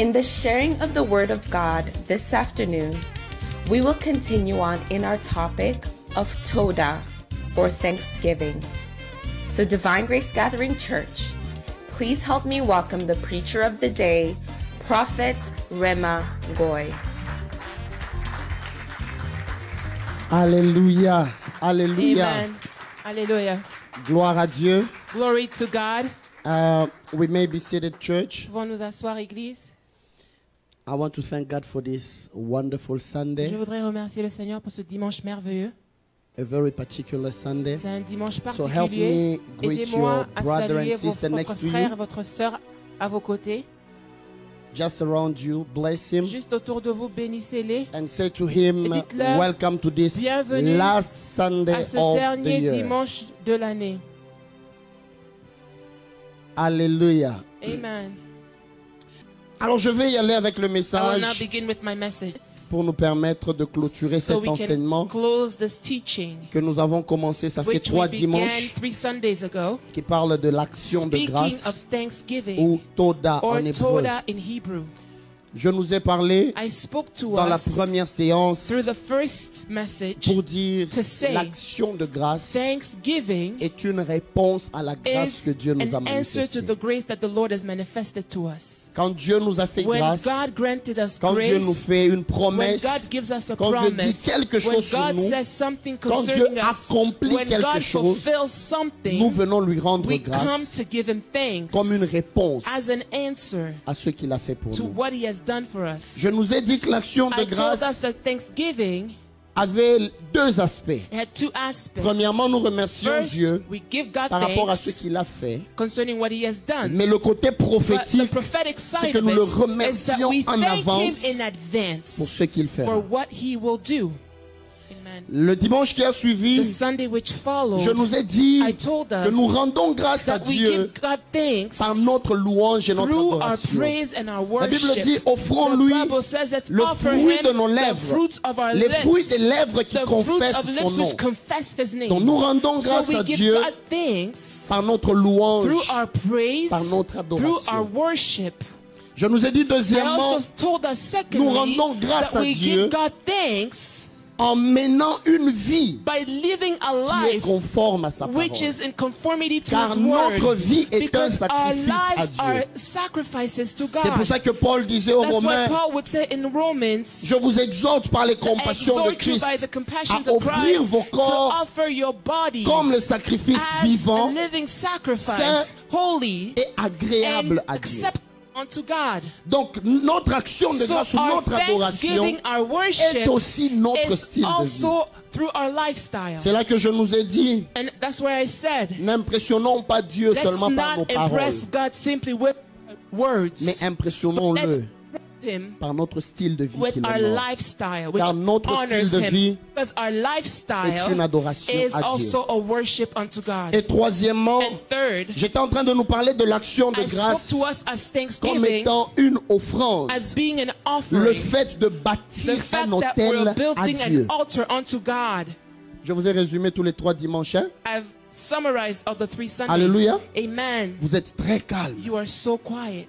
In the sharing of the Word of God this afternoon, we will continue on in our topic of Toda, or Thanksgiving. So Divine Grace Gathering Church, please help me welcome the preacher of the day, Prophet Rema Goy. Alléluia, alléluia. Amen. Hallelujah. Gloire à Dieu. Glory to God. We may be seated, church. Pouvons nous asseoir, Église. I want to thank God for this wonderful Sunday, Je voudrais remercier le Seigneur pour ce dimanche merveilleux. a very particular Sunday. C'est un dimanche So help particulier. me greet Aidez-moi your à brother saluer and sister votre next to frère et you. votre sœur à vos côtés. Just around you, bless him Juste autour de vous, bénissez-les. and say to him, Et dites-leur, welcome to this bienvenue last Sunday À ce of the dernier year. dimanche de l'année. Alléluia. Amen. Alors je vais y aller avec le I will now message begin with my message. pour nous permettre de clôturer So cet we can enseignement close this teaching, que nous avons commencé, ça fait which 3 we began dimanches, 3 Sundays ago. qui parle de l'action de Speaking grâce of thanksgiving, ou Toda or en hébreu. Toda in Hebrew. Je nous ai parlé I spoke to dans la us première séance through the first message. pour dire to say l'action de grâce Thanksgiving est une réponse à la grâce is que Dieu nous a an answer to manifestée. the grace that the Lord has manifested to us. Quand Dieu nous a fait When grâce, God granted us quand Dieu nous grace, fait une when promesse, God gives us a quand Dieu dit promise, quelque when chose sur God nous, says something quand Dieu concerning us, accomplit when quelque God chose, fulfills nous something, venons lui rendre we come grâce to give Him thanks comme une réponse as an answer à ce qu'il a fait pour to nous. what He has done for us. Je nous ai dit que l'action de I told us grâce that Thanksgiving avait deux aspects. had two aspects. Premièrement, nous remercions First, Dieu we give God par rapport à ce thanks qu'il a fait. concerning what He has done. Mais le côté But the prophétique, prophetic c'est side que of nous le it is that remercions we en thank avance Him in advance pour ce qu'il fait. for what He will do. Amen. Le dimanche qui a The suivi, Sunday which followed, je nous ai dit I told que us nous rendons grâce à that we Dieu give God thanks par notre louange et notre through our adoration. praise and our La Bible worship. dit, The offrons-lui Bible says, let's le offer fruit Him de nos the lèvres, fruits of our les fruits lips, des lèvres qui the fruits confessent of son lips nom. which confess His name. Donc nous rendons So grâce we à give Dieu God thanks par notre louange. through our praise, par notre adoration. through our worship. Je nous ai dit I deuxièmement, also told us secondly nous rendons grâce that à we Dieu give God thanks en menant une vie by living a qui est life conforme à sa which parole. is in conformity to Car His word. notre vie est un Because our sacrifice à lives Dieu. are sacrifices to C'est pour God. ça que Paul disait aux That's why Romains, Paul would say in Romans, je vous exhorte par les I compassions de exhort you Christ by the compassions à of offrir Christ vos to corps offer your bodies comme le sacrifice as vivant a living sacrifice, saint holy et agréable and à Dieu. acceptable unto God. Donc notre action de So grâce ou our notre adoration thanksgiving, our est worship aussi notre is style de vie. also through our lifestyle. C'est là que je nous ai dit, And that's where I said, n'impressionnons pas Dieu let's seulement par nos not paroles, impress God simply with words. mais Let's impressionnons-le impress Him par notre style de vie with qu'il our honore. lifestyle, which Car notre honors style de Him. vie Because our est une lifestyle adoration is à Dieu. also a worship unto God. Et troisièmement, And third, j'étais en train de nous parler de l'action de I spoke grâce to us as comme thanksgiving, étant une offrande. as being an Le offering. fait de The bâtir fact un that we're autel à building Dieu. an altar unto God. Je vous ai résumé tous les 3 dimanches. Hein? I've summarized of the 3 Sundays. Alléluia. Amen. Vous êtes très calme. You are so quiet.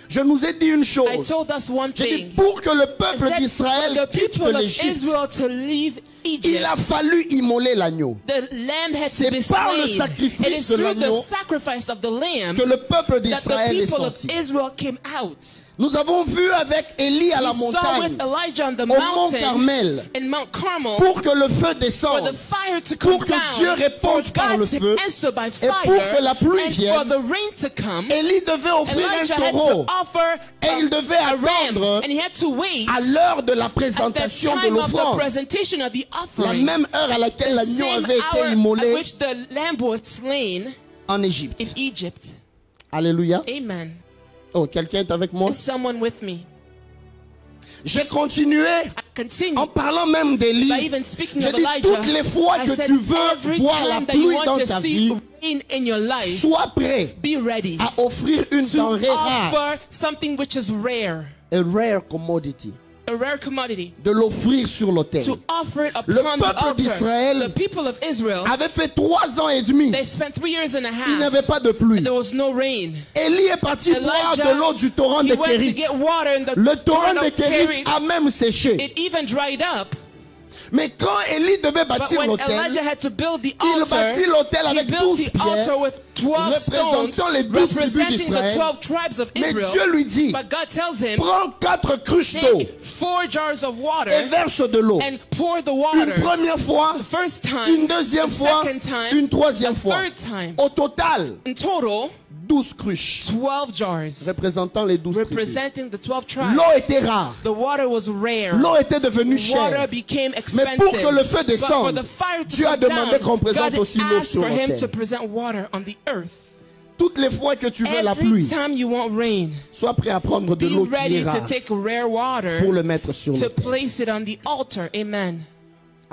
Je nous ai dit une I chose. told us one J'ai dit, thing. pour que le I peuple said, for d'Israël the quitte people of l'Égypte, Israel to leave il Egypt, a fallu immoler l'agneau. the lamb had C'est to be par le slain. sacrifice It is de through l'agneau the sacrifice of the lamb Que le peuple that d'Israël the est people of sorti. Israel came out. Nous avons vu avec Élie à la We saw montagne, with Elijah on the au mont mountain Carmel, in Mount Carmel pour que le feu for descende, the fire to come pour que down, Dieu for réponde par le God feu, to answer by et fire, pour que la pluie and vienne. for the rain to come. Élie devait offrir Elijah un had taureau to offer et il devait a ram, attendre and he had to wait à l'heure de la at the présentation de time of the l'offrande, presentation of the la offering, même heure à laquelle the l'agneau same avait hour été at immolé which the lamb was slain en Égypte. in Egypt. Alléluia. Amen. Oh, quelqu'un est avec moi? Is someone with me? J'ai continué I continue en parlant même d'Élie. by even speaking J'ai of dit, Elijah. toutes les fois I que said, tu veux every voir la time that you pluie want dans to ta see vie, in your life, sois prêt be ready à offrir une to denrée rare. offer something which is rare. A rare commodity. A a rare commodity, de l'offrir sur l'autel. to offer it Le upon the peuple altar. d'Israël The people of Israel, avait fait 3 ans et demi. they spent 3 years and a Il n'y half. avait pas de pluie. There was no rain. Élie est parti boire Elijah, de l'eau du torrent he de went to Kérit. get water in the Le torrent torrent de of Kérit Kerit. a même séché. It even dried up. Mais quand Élie devait But bâtir when l'autel, Elijah had to build the il altar, bâtit l'autel he avec built 12 the pierres, altar with 12 stones, représentant les 12 tribus representing the d'Israël. 12 tribes of Mais Israel. Dieu lui dit, But God tells him, prends 4 cruches d'eau take 4 jars of et water verse de l'eau. and pour the Une water. première fois, First time, une deuxième the fois, second time, une troisième the fois. third time. Au total, In total, 12 cruches 12 jars, représentant les 12 tribus. representing the 12 tribes. L'eau était rare. The water was rare. L'eau était devenue Water chère. became Mais expensive. pour que le feu But for descende, the fire to Dieu a come demandé qu'on down, présente God aussi l'eau asked sur for him to l'autel. present water on the earth. Toutes les fois que tu veux la Every pluie, time you want rain, sois prêt à prendre de be l'eau qui ready est to rare take rare water pour le mettre sur to l'autel. place it on the altar. Amen.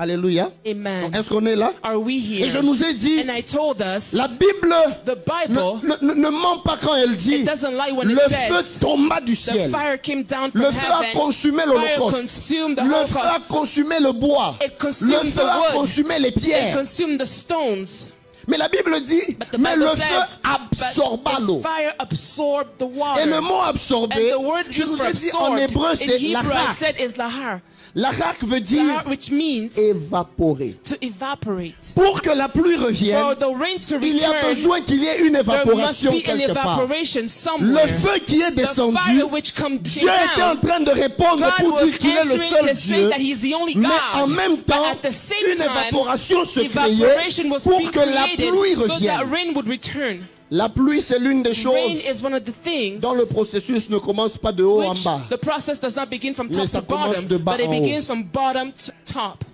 Alléluia. Amen. Est-ce qu'on est là? Are we here? Et je nous ai dit, And I told us, la Bible the Bible, ne ment pas quand elle dit, it doesn't lie when le it feu says, tomba du the ciel. fire came down from Le feu a heaven. consumé Fire l'Holocauste. consumed the Le feu a Holocaust. consumé le bois. It consumed Le feu the a wood. consumé les It pierres. consumed the stones. Mais la Bible dit, But the mais Bible le feu says, absorba but l'eau. the fire absorbed the water. Et le mot absorber, And the word je used vous for ai dit en absorbed hébreu, in c'est Hebrew, I lahak. said is lahar. Lahak veut dire Lahar, which means évaporer. to evaporate. Pour que la pluie For revienne, the rain to il y a return, besoin qu'il y ait une there must évaporation be an quelque part. evaporation Le somewhere. feu qui est The descendu, fire which came Dieu était en down, train de répondre God pour was dire qu'il est le answering seul to say Dieu. that He's the only Mais God. en même But temps, at the same une time, évaporation se créait evaporation was pour being que la created pluie so that revienne. rain would return. La pluie, c'est l'une des Rain choses is one of the things dont le processus ne commence pas de haut en which bas. the process does not begin from Mais top ça to commence bottom, de bas but it en haut. begins from bottom to top.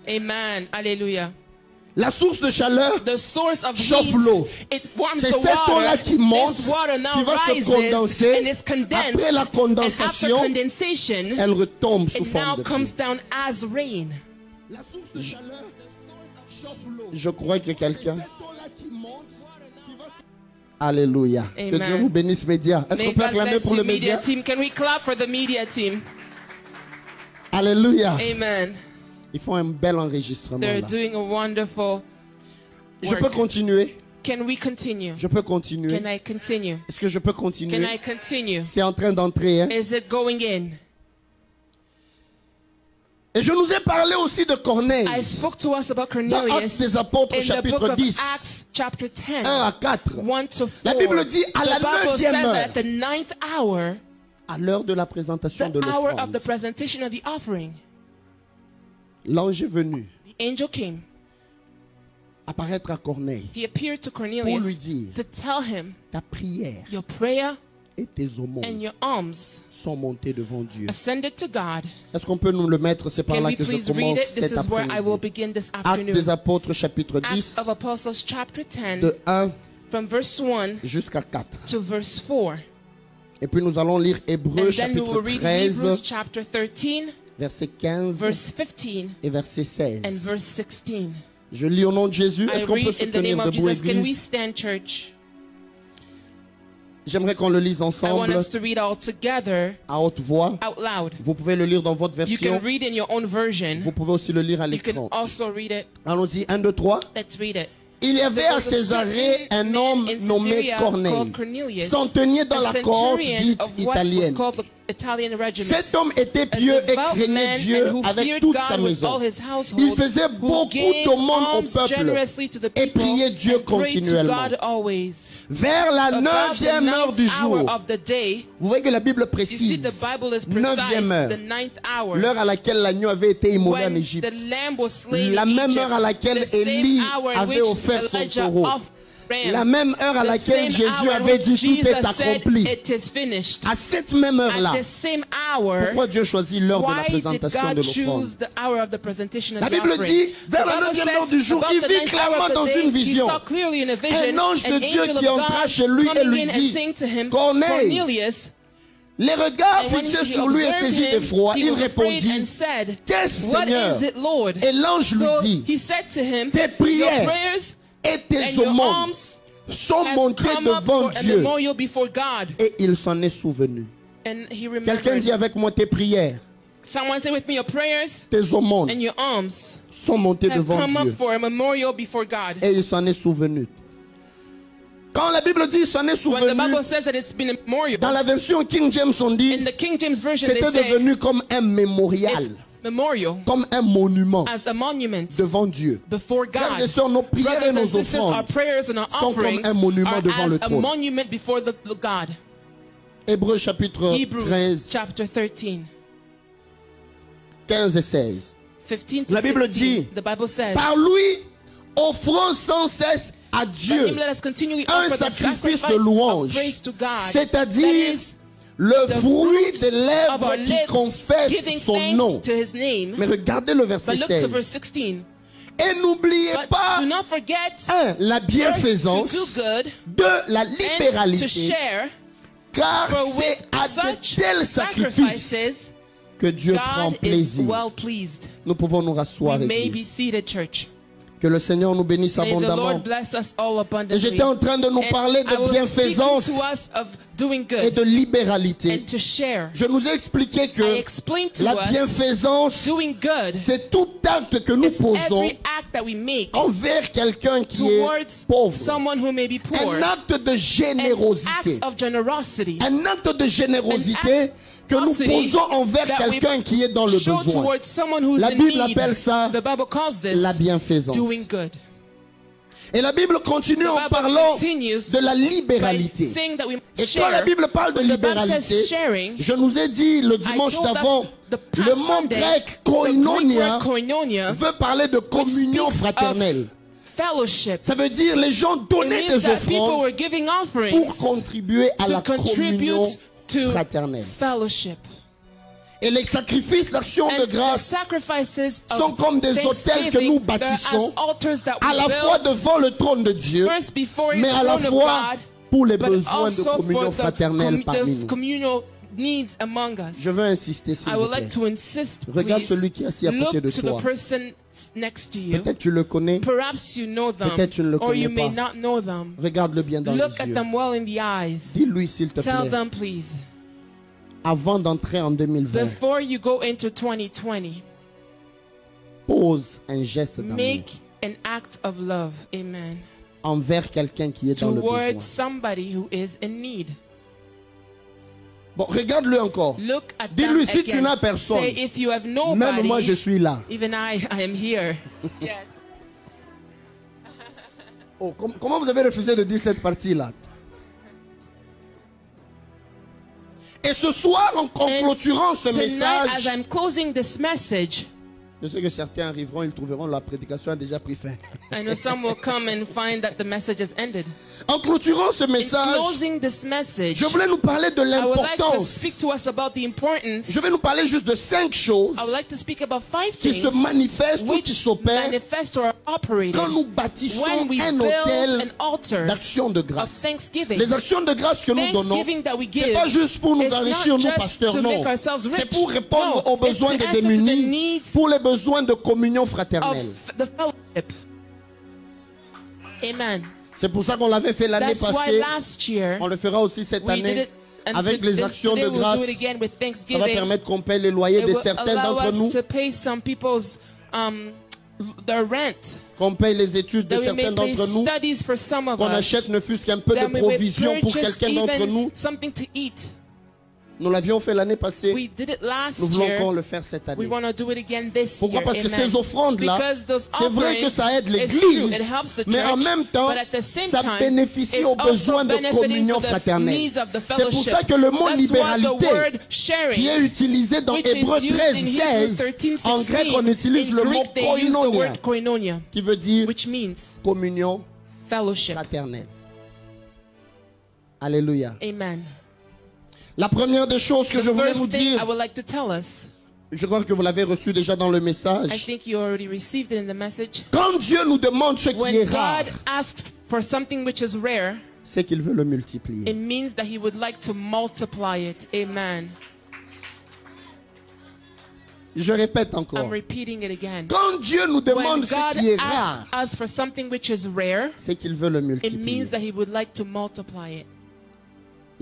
Amen. Hallelujah. La source de chaleur, The source of chauffe heat, l'eau. it warms C'est the cette eau-là water. qui monte, This water now qui va se rises condenser. and is condensed. Après la And after condensation, condensation, elle retombe sous it now forme de comes pluie. down as rain. La source de chaleur chauffe l'eau. Je crois que quelqu'un... Alléluia. Que Amen. Dieu vous bénisse, médias. Est-ce May qu'on peut God acclamer bless pour you, le media média? team. Can we clap for the media team? Alléluia. Amen. Ils font un bel enregistrement They're là. doing a wonderful Je peux work. continuer? Can we continue? Je peux continuer? Can I continue? Est-ce que je peux Can continuer? I continue? C'est en train d'entrer. Hein? Is it going in? Et je nous ai parlé aussi de Corneille. I spoke to us about Dans Cornelius Actes des Apôtres, in the book chapitre of 10, Acts, chapter 10, 1 à 4. 1 to 4. La Bible dit à la The Bible says 9e that heure, at the 9th hour, à l'heure de la présentation the de hour of the l'offrande, presentation of the offering, l'ange est venu the angel came. apparaître à Corneille. He appeared to Pour lui Cornelius dire, to tell him, ta prière your prayer et tes and aumônes your alms sont montées devant Dieu. ascended to God. Est-ce qu'on peut nous le mettre? C'est par Can là we que je please read commence it? This cet is where I will après-midi. begin this Actes des afternoon. Apôtres, chapitre Acts 10, of Apostles, chapter 10, de 1 from verse 1 jusqu'à 4. to verse 4. Et puis nous allons lire Hébreux, And then we will chapitre read 13, Hebrews chapter 13, verset 15 verse 15, et verset 16. and verse 16. Je lis au nom de Jésus. I Est-ce qu'on peut read se in the tenir name of debout, Jesus. Can we Église? stand, church? J'aimerais qu'on le lise I want ensemble us to read all together à haute voix. out loud. Vous pouvez le lire dans votre You can version. read in your own version. Vous pouvez aussi le lire à You can l'écran. also read it. Allons-y, 1, 2, 3. Let's read it. Il y avait There à was a Césarée certain un homme man in nommé Caesarea Corneille, called Cornelius, centenier dans a la cohorte centurion dite of what was italienne. called the Italian regiment. Cet homme était A pieux et devout craignait man Dieu and who avec feared toute sa God with maison. all his household, Il faisait who beaucoup gave d'aumônes au alms peuple generously to the et people priait Dieu and prayed to continuellement. God always. Vers la About the 9e heure du 9th hour jour, of the day, vous voyez que la Bible you see précise, the Bible is 9e precise, heure, the 9th hour, l'heure à laquelle l'agneau avait été immolé en when Égypte. the lamb was slain La in même Egypt, heure à laquelle the same Élie hour in avait which offert son Elijah taureau. offered ram, La même heure à the laquelle same Jésus hour in avait which dit tout Jesus est said, accompli. it is finished. À cette même heure-là, At the same hour, pourquoi Dieu choisit l'heure de la why did présentation de God l'offrande? choose the hour of the presentation of La the Bible offering? dit, vers The la Bible 9e heure says, du jour, about il the vit 9th hour clairement of dans the day, une vision. He saw clearly in a vision, Un ange de an Dieu angel qui of entra God chez lui et coming lui in and dit, saying to him, Corneille, Cornelius. les regards And when fixés he sur lui et observed saisis him, d'effroi, he il was afraid répondit, and said, qu'est-ce what Seigneur? is it, Lord? Et l'ange lui So dit, he said to him, tes your prières prayers et tes and your aumônes alms sont have montées come up devant for a Dieu. memorial before God. Et il s'en est souvenu. And he Quelqu'un dit remembered. avec moi, tes prières, Someone say with me, your prayers tes aumônes and your alms sont montées have devant come Dieu. up for a memorial before God. Et il s'en est souvenu. Quand la Bible dit il s'en est When the souvenu, Bible says that it's been a memorial, dans la version King James on in dit, the King James Version they c'était say devenu comme un mémorial, it's memorial comme un monument as a monument devant Dieu. before Frères et God. sœurs, nos prières et Brothers and nos sisters, our offrandes prayers and our sont comme offerings un monument are devant le as a trône. monument before the God. Hébreux chapitre Hebrews 13, chapter 13, 15 et 16. 15 to La Bible 16. dit, The Bible says, par lui, offrons sans cesse à by Dieu him let us continually un offer the sacrifice sacrifice de louange, of praise to God, c'est-à-dire that is le the fruit fruit des of lèvres our qui lips, confessent giving son thanks nom. to his name. Mais regardez le verset But look to verse 16. 16. Et n'oubliez But pas, do not forget la first to bienfaisance, do good 2, la and to libéralité, share, car for c'est with à de such tels sacrifices sacrifices que Dieu prend God is plaisir. well pleased. Nous pouvons nous rasseoir, We may be Église. seated, church. Que le Seigneur nous bénisse May the abondamment. Lord bless us all Et abundantly. j'étais en train de nous And parler I de was bienfaisance speaking to us of doing et good de libéralité. and to share. Je nous ai expliqué I que explained to la us bienfaisance, doing good c'est tout acte que nous is posons every act that we make envers quelqu'un qui est towards pauvre. someone who may be poor. Un acte de An générosité. act of generosity. Un acte de générosité que nous posons envers that we quelqu'un qui est dans le show besoin. towards someone who's La in Bible need. appelle ça The Bible calls this la bienfaisance. doing good. Et la Bible continue en Bible parlant continues de la By libéralité. saying that we Et must quand la share. Bible parle de When the Bible libéralité, says sharing, je nous ai dit le dimanche told us d'avant, the past le mot Sunday, grec the Greek koinonia word koinonia, veut parler de communion speaks of fraternelle. fellowship. Ça veut dire les gens It donnaient means des that people offrandes were giving pour offerings contribuer à to la communion contribute to fraternelle. fellowship. Et les sacrifices d'action de And the grâce sacrifices sont of comme des autels que nous thanksgiving, they're bâtissons as altars that à we la fois build devant le trône de Dieu, first before mais à la the throne fois of God, pour les but besoins de also communion for fraternelle parmi the nous. communal needs among us. Je veux insister, s'il I vous would plaît. like to insist, Regarde please, celui qui est assis à côté look de to toi. the person next to you. Peut-être tu le connais, Perhaps you know them, peut-être tu ne le or you connais may pas. not know them. Regarde-le bien dans Look les at yeux. them well in the eyes. Dis-lui, s'il te Tell plaît, them, please, avant d'entrer en 2020, before you go into 2020, pose un geste d'amour make an act of love, amen, envers quelqu'un qui est dans le towards besoin. somebody who is in need. Bon, regarde-le encore. Look at Dis-lui, them si tu again. n'as personne, Say, if you have même nobody, moi je suis là. even I am here. Yes. Oh, comment vous avez refusé de dire cette partie-là? Et ce soir, en clôturant ce Tonight, as message, I'm closing this message, je sais que certains arriveront, ils trouveront la prédication a déjà pris fin. I know some will come and find that the message has ended. En clôturant ce In message, closing this message, je voulais nous parler de I would like to l'importance. speak to us about the importance. Je vais nous parler juste de 5 choses I would like to speak about 5 qui things se manifestent ou qui which s'opèrent manifest or are operated quand nous bâtissons when we un build hôtel an altar d'action de of grâce. thanksgiving. Les actions de grâce que nous donnons, Thanksgiving that we c'est give pas juste pour nous is enrichir, not nous just pasteurs, to non. make ourselves rich. C'est pour répondre No, aux besoins it's des to answer to the démunis, needs pour les besoins de communion fraternelle. of the fellowship. Amen. C'est pour ça qu'on l'avait fait l'année That's why passée. last year On le fera aussi cette we did année it, and avec les actions today de we'll grâce. do it again with Ça va Thanksgiving. permettre qu'on paye les loyers It de will certains allow d'entre us nous, to pay some people's their rent. qu'on paye les études de That we may certains pay d'entre nous, studies for some of qu'on us. achète ne fût-ce qu'un peu de That we may provision pour purchase quelqu'un d'entre even nous. something to eat. Nous l'avions fait l'année passée. We did it last Nous voulons encore year. le faire cette We année. want to do it again this Pourquoi? year. Parce que Amen. ces offrandes-là, Because those c'est vrai que offerings, ça aide it's true, l'Église, it helps the mais en church, même temps, but at the same ça time, bénéficie it's aux also besoins de benefiting communion for the fraternelle. needs of the C'est pour fellowship. ça que le mot That's why the libéralité, word sharing, qui est utilisé dans which is Hébreux used 13, in Hebrews 16, 13, en grec 16, on utilise in le mot Greek they use the koinonia, word koinonia, qui veut dire which means communion fellowship. fraternelle. Alléluia. Amen. La première des choses que je voulais vous First thing I dire, would like to tell us, je crois que vous l'avez reçu déjà dans le I message. think you already received it in the message. Quand Dieu nous demande ce qui When est rare, God asks for something which is rare, c'est qu'il veut le multiplier. it means that He would like to multiply it. Amen. Je répète I'm encore. repeating it again. Quand Dieu nous When demande ce God qui est rare, asks us for something which is rare, c'est qu'il veut le it multiplier. means that He would like to multiply it.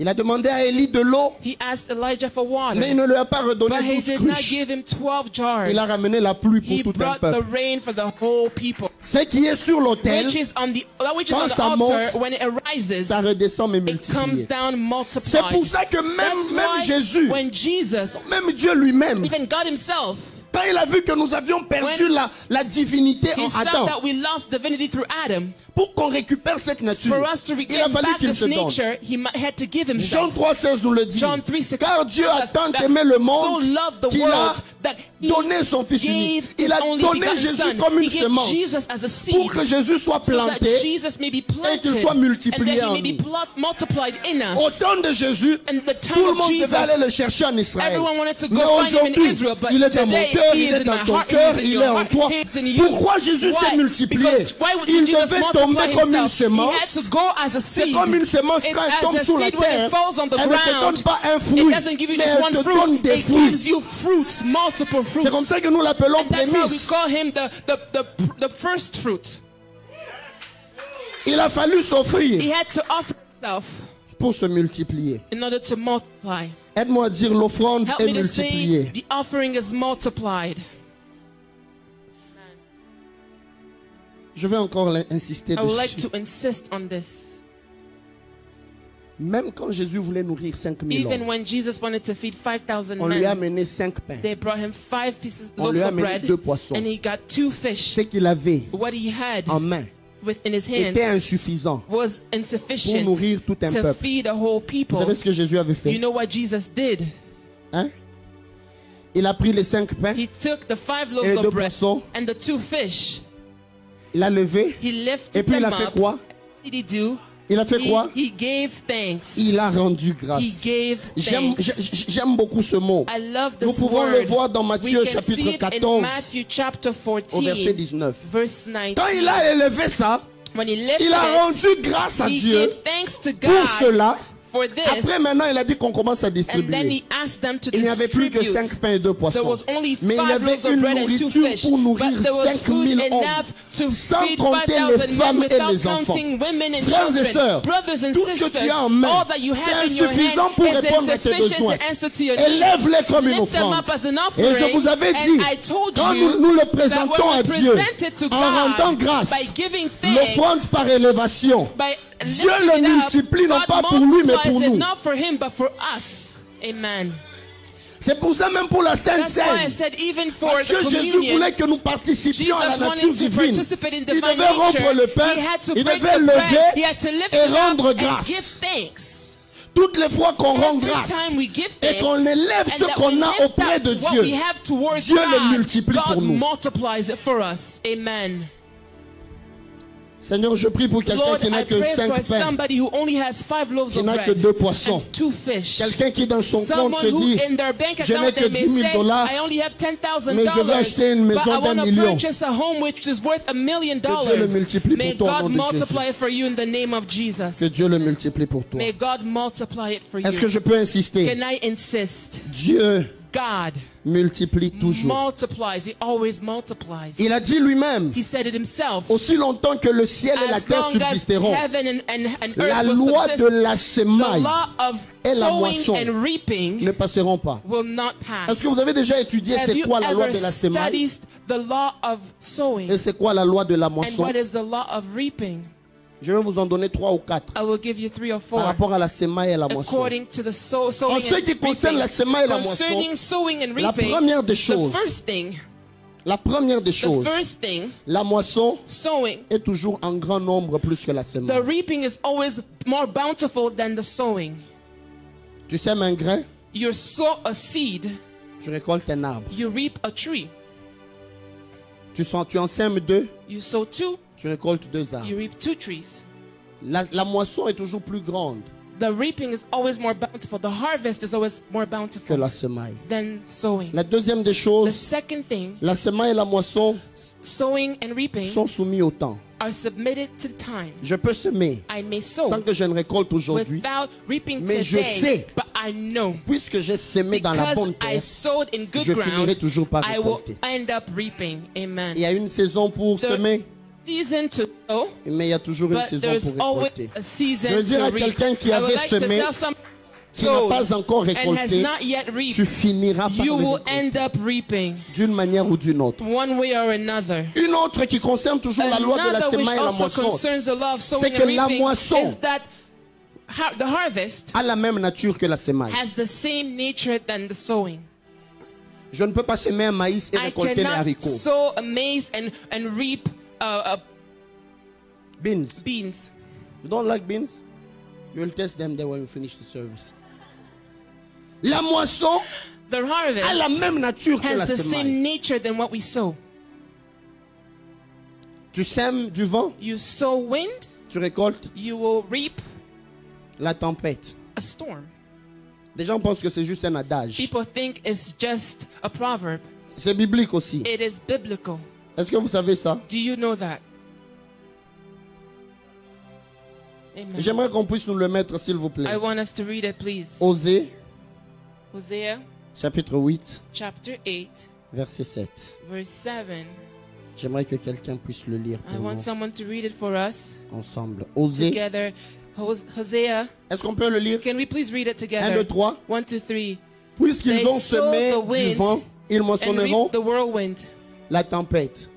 Il a demandé à Élie de l'eau, He asked Elijah for water, mais il ne lui a pas but he redonné 12 did not cruches. give him 12 jars. Il a ramené la pluie He pour tout un brought the peuple. rain for the whole people. Ce qui est sur l'autel, Which is on the Quand ça altar, monte, when it arises, ça redescend mais it comes multiplié. down C'est pour multiplied. ça que That's même why Jésus, when Jesus, même Dieu lui-même, even God himself, quand il a vu que nous avions perdu When la divinité he en saw Adam, that we lost divinity through Adam. pour qu'on récupère cette nature, For us to il a regain fallu back qu'il this se donne. nature, he had to give Jean himself. 3,16 nous le dit. John 3:16 Car Dieu a tant that aimé le so monde loved the qu'il a world that he donné son Fils gave unique. his Il a only donné begotten Jésus Son. comme He une gave semence Jesus as a seed pour que Jésus soit so that planté Jesus may be et qu'il planted soit and multiplié that he en may be nous. multiplied in us. Au temps de Jésus, And the time tout le of monde Jesus, devait aller le chercher en Israël. everyone wanted to go Mais find him in aujourd'hui, Israel, but il est dans mon today cœur, he il is est in dans my ton heart, cœur, he is in il your est en heart, toi. he is in you. Pourquoi Jésus s'est Why? multiplié? Because why would Il Jesus devait multiply tomber comme une himself? He semence. had to go as a C'est seed. comme une semence It's quand elle as tombe a sur la seed when terre. it falls on the Elle ne te ground. donne pas un It fruit, doesn't give you mais just elle one te fruit. donne des It fruits. gives you fruits, multiple fruits. C'est comme ça que nous l'appelons And that's how we prémisse. call him the first fruit. Il a fallu He s'offrir had to offer himself pour se multiplier. in order to multiply. Aide-moi à dire l'offrande Help est me to say multipliée. the offering is multiplied. Je vais encore insister I would like dessus. to insist on this. Même quand Jésus voulait nourrir 5000 Even hommes, when Jesus wanted to feed 5,000 on lui a men, amené 5 pains. they brought him 5 On loaves lui a of amené bread, 2 poissons. and he got 2 fish. Ce qu'il avait What he had en main within his hands était insuffisant was pour insufficient nourrir tout un to peuple. feed a whole Vous people. savez ce que Jésus avait You fait? know what Jesus did? Hein? Il a pris les 5 pains, He took the 5 Et loaves les 2 of bread poissons. and the 2 fish. il a levé, He et lifted puis il them a fait up. quoi? What did he do? Il a fait quoi? He gave thanks. Il a rendu He grâce. gave J'aime thanks. j'aime beaucoup ce mot. I love Nous this pouvons word. le voir dans Matthieu We can chapitre see it 14 in Matthew chapter au verset 14, 19. verse 19. Quand il a élevé ça, When he lifted il a it, rendu grâce à he Dieu gave thanks to pour God cela. for this. Après maintenant, il a dit qu'on commence à And then distribuer. he asked them to Il n'y avait plus que distribute. 5 pains et 2 There poissons. was only Mais il y 5 avait loaves of une bread and 2 nourriture fish. pour nourrir But there was 5000 food hommes, enough to sans feed compter 5,000 les femmes men et without les enfants. counting women and Frères et children. sœurs, Brothers and tout ce que sisters, tu as en main, all that you c'est have in your insuffisant hand pour is répondre à tes insufficient besoins. to answer to your needs. Élève-les comme une Lift them offrande. up as an Et je offering. vous avais And dit, I told quand you nous le that présentons when à we Dieu, present it to en rendant God grâce, by giving thanks, l'offrande par élévation, by Dieu lifting le it up, multiplie non God pas pour lui, mais multiplies pour it nous. not for him, but for us. Amen. C'est pour ça même pour la Sainte That's why I Seine. said even for Parce the que Jésus communion, voulait que nous participions à la Jesus nature wanted to divine. participate in Il divine devait rompre nature. le pain, He had to il break devait the bread. He lever had to lift et it up rendre and grâce. give thanks. Toutes les fois qu'on rend Every grâce time we give et thanks, qu'on élève and ce that qu'on we a lift auprès up de what Dieu, we have towards Dieu le God, multiplie pour God nous. multiplies it for us. Amen. Seigneur, je prie pour quelqu'un Lord, qui I n'a que pray 5 for pains, somebody who only has 5 loaves qui of n'a que bread 2 poissons. and 2 fish. Quelqu'un qui dans son compte Someone se who dit, in their bank je n'ai account que they may 10 000 say, dollars, I only have $10,000, mais je vais acheter une but maison I d'1 want to million. purchase a home which is worth $1 million. Que Dieu le multiplie May pour toi au God nom de multiply Jésus. it for you in the name of Jesus. Que Dieu le multiplie pour toi. May God multiply it for Est-ce que you. je peux insister? Can I insist? Dieu God multiplie toujours. multiplies. He always multiplies. Il a dit lui-même, He said it himself. aussi longtemps que le ciel et la As terre long as subsisteront, heaven and la earth will loi de subsist, la the semaille law of et la sowing moisson and reaping ne passeront pas. will not pass. Est-ce que vous avez déjà étudié Have c'est you quoi la loi ever de la semaille studied the law of sowing et c'est quoi la loi de la and moisson? what is the law of reaping? Je vais vous en donner 3 ou 4 I will give you 3 or par 4 rapport à la semaille et la moisson. according to the sowing En ce qui and concerne la reaping. semaille et la moisson, Concerning sowing and la reaping, première des the choses, first thing, la première des choses, la moisson sowing, est toujours en grand nombre plus que la the semaille. reaping is always more bountiful than the sowing. Tu sèmes un grain, You sow a seed, tu récoltes un arbre. you reap a tree. Tu en sèmes 2, You sow 2, tu récoltes 2 arbres. you reap 2 trees. La moisson est toujours plus grande The reaping is always more bountiful. The harvest is always more que bountiful la semaille. than sowing. La deuxième des The choses, second thing, la semaille et la moisson sowing and reaping sont soumis au temps. are submitted to time. Je peux semer I may sow sans que je ne récolte aujourd'hui, without reaping mais je today, sais, but I know puisque j'ai semé dans la because bonne I terre, sowed in good je finirai ground, toujours par I will récolter. end up reaping. Il Amen. y a une saison pour The semer, season to sow, mais il y a toujours une but saison there's pour always récolter. a Je season veux dire to à reap. quelqu'un qui I would avait like to semé, tell somebody qui n'a pas encore and has récolté, not yet tu reaped, finiras par you le will récolter, end up reaping d'une manière ou d'une autre. one way or another. Une autre qui concerne toujours la loi de la Another which semaille et la also moisson concerns the law of c'est sowing que and la reaping moisson is that the harvest a la même nature que la semaille. has the same nature than the sowing. Je ne peux pas semer un maïs et I récolter les cannot haricots. sow a maize and reap Beans. beans. You don't like beans? You will test them there when we finish the service. La moisson The a la harvest même nature que la has the semaille. same nature than what we sow. Tu sèmes du vent, You sow wind, tu récoltes you will reap la tempête. a storm. Les gens pensent que c'est juste un adage. People think it's just a proverb. C'est biblique aussi. It is biblical. Est-ce que vous savez ça? Do you know that? Amen. J'aimerais qu'on puisse nous le mettre, s'il vous I plaît. want us to read it, please. Osée, Hosea chapitre 8, chapter 8, verset 7. verse 7. J'aimerais que quelqu'un puisse le lire I pour want nous someone to read it for us ensemble. Osée, together. Hosea, est-ce qu'on peut le lire? can we please read it 1, together? 2, 3. 1, 2, 3. Puisqu'ils They ont sow semé the du wind vent, ils And moissonneront reap the whirlwind. la tempête.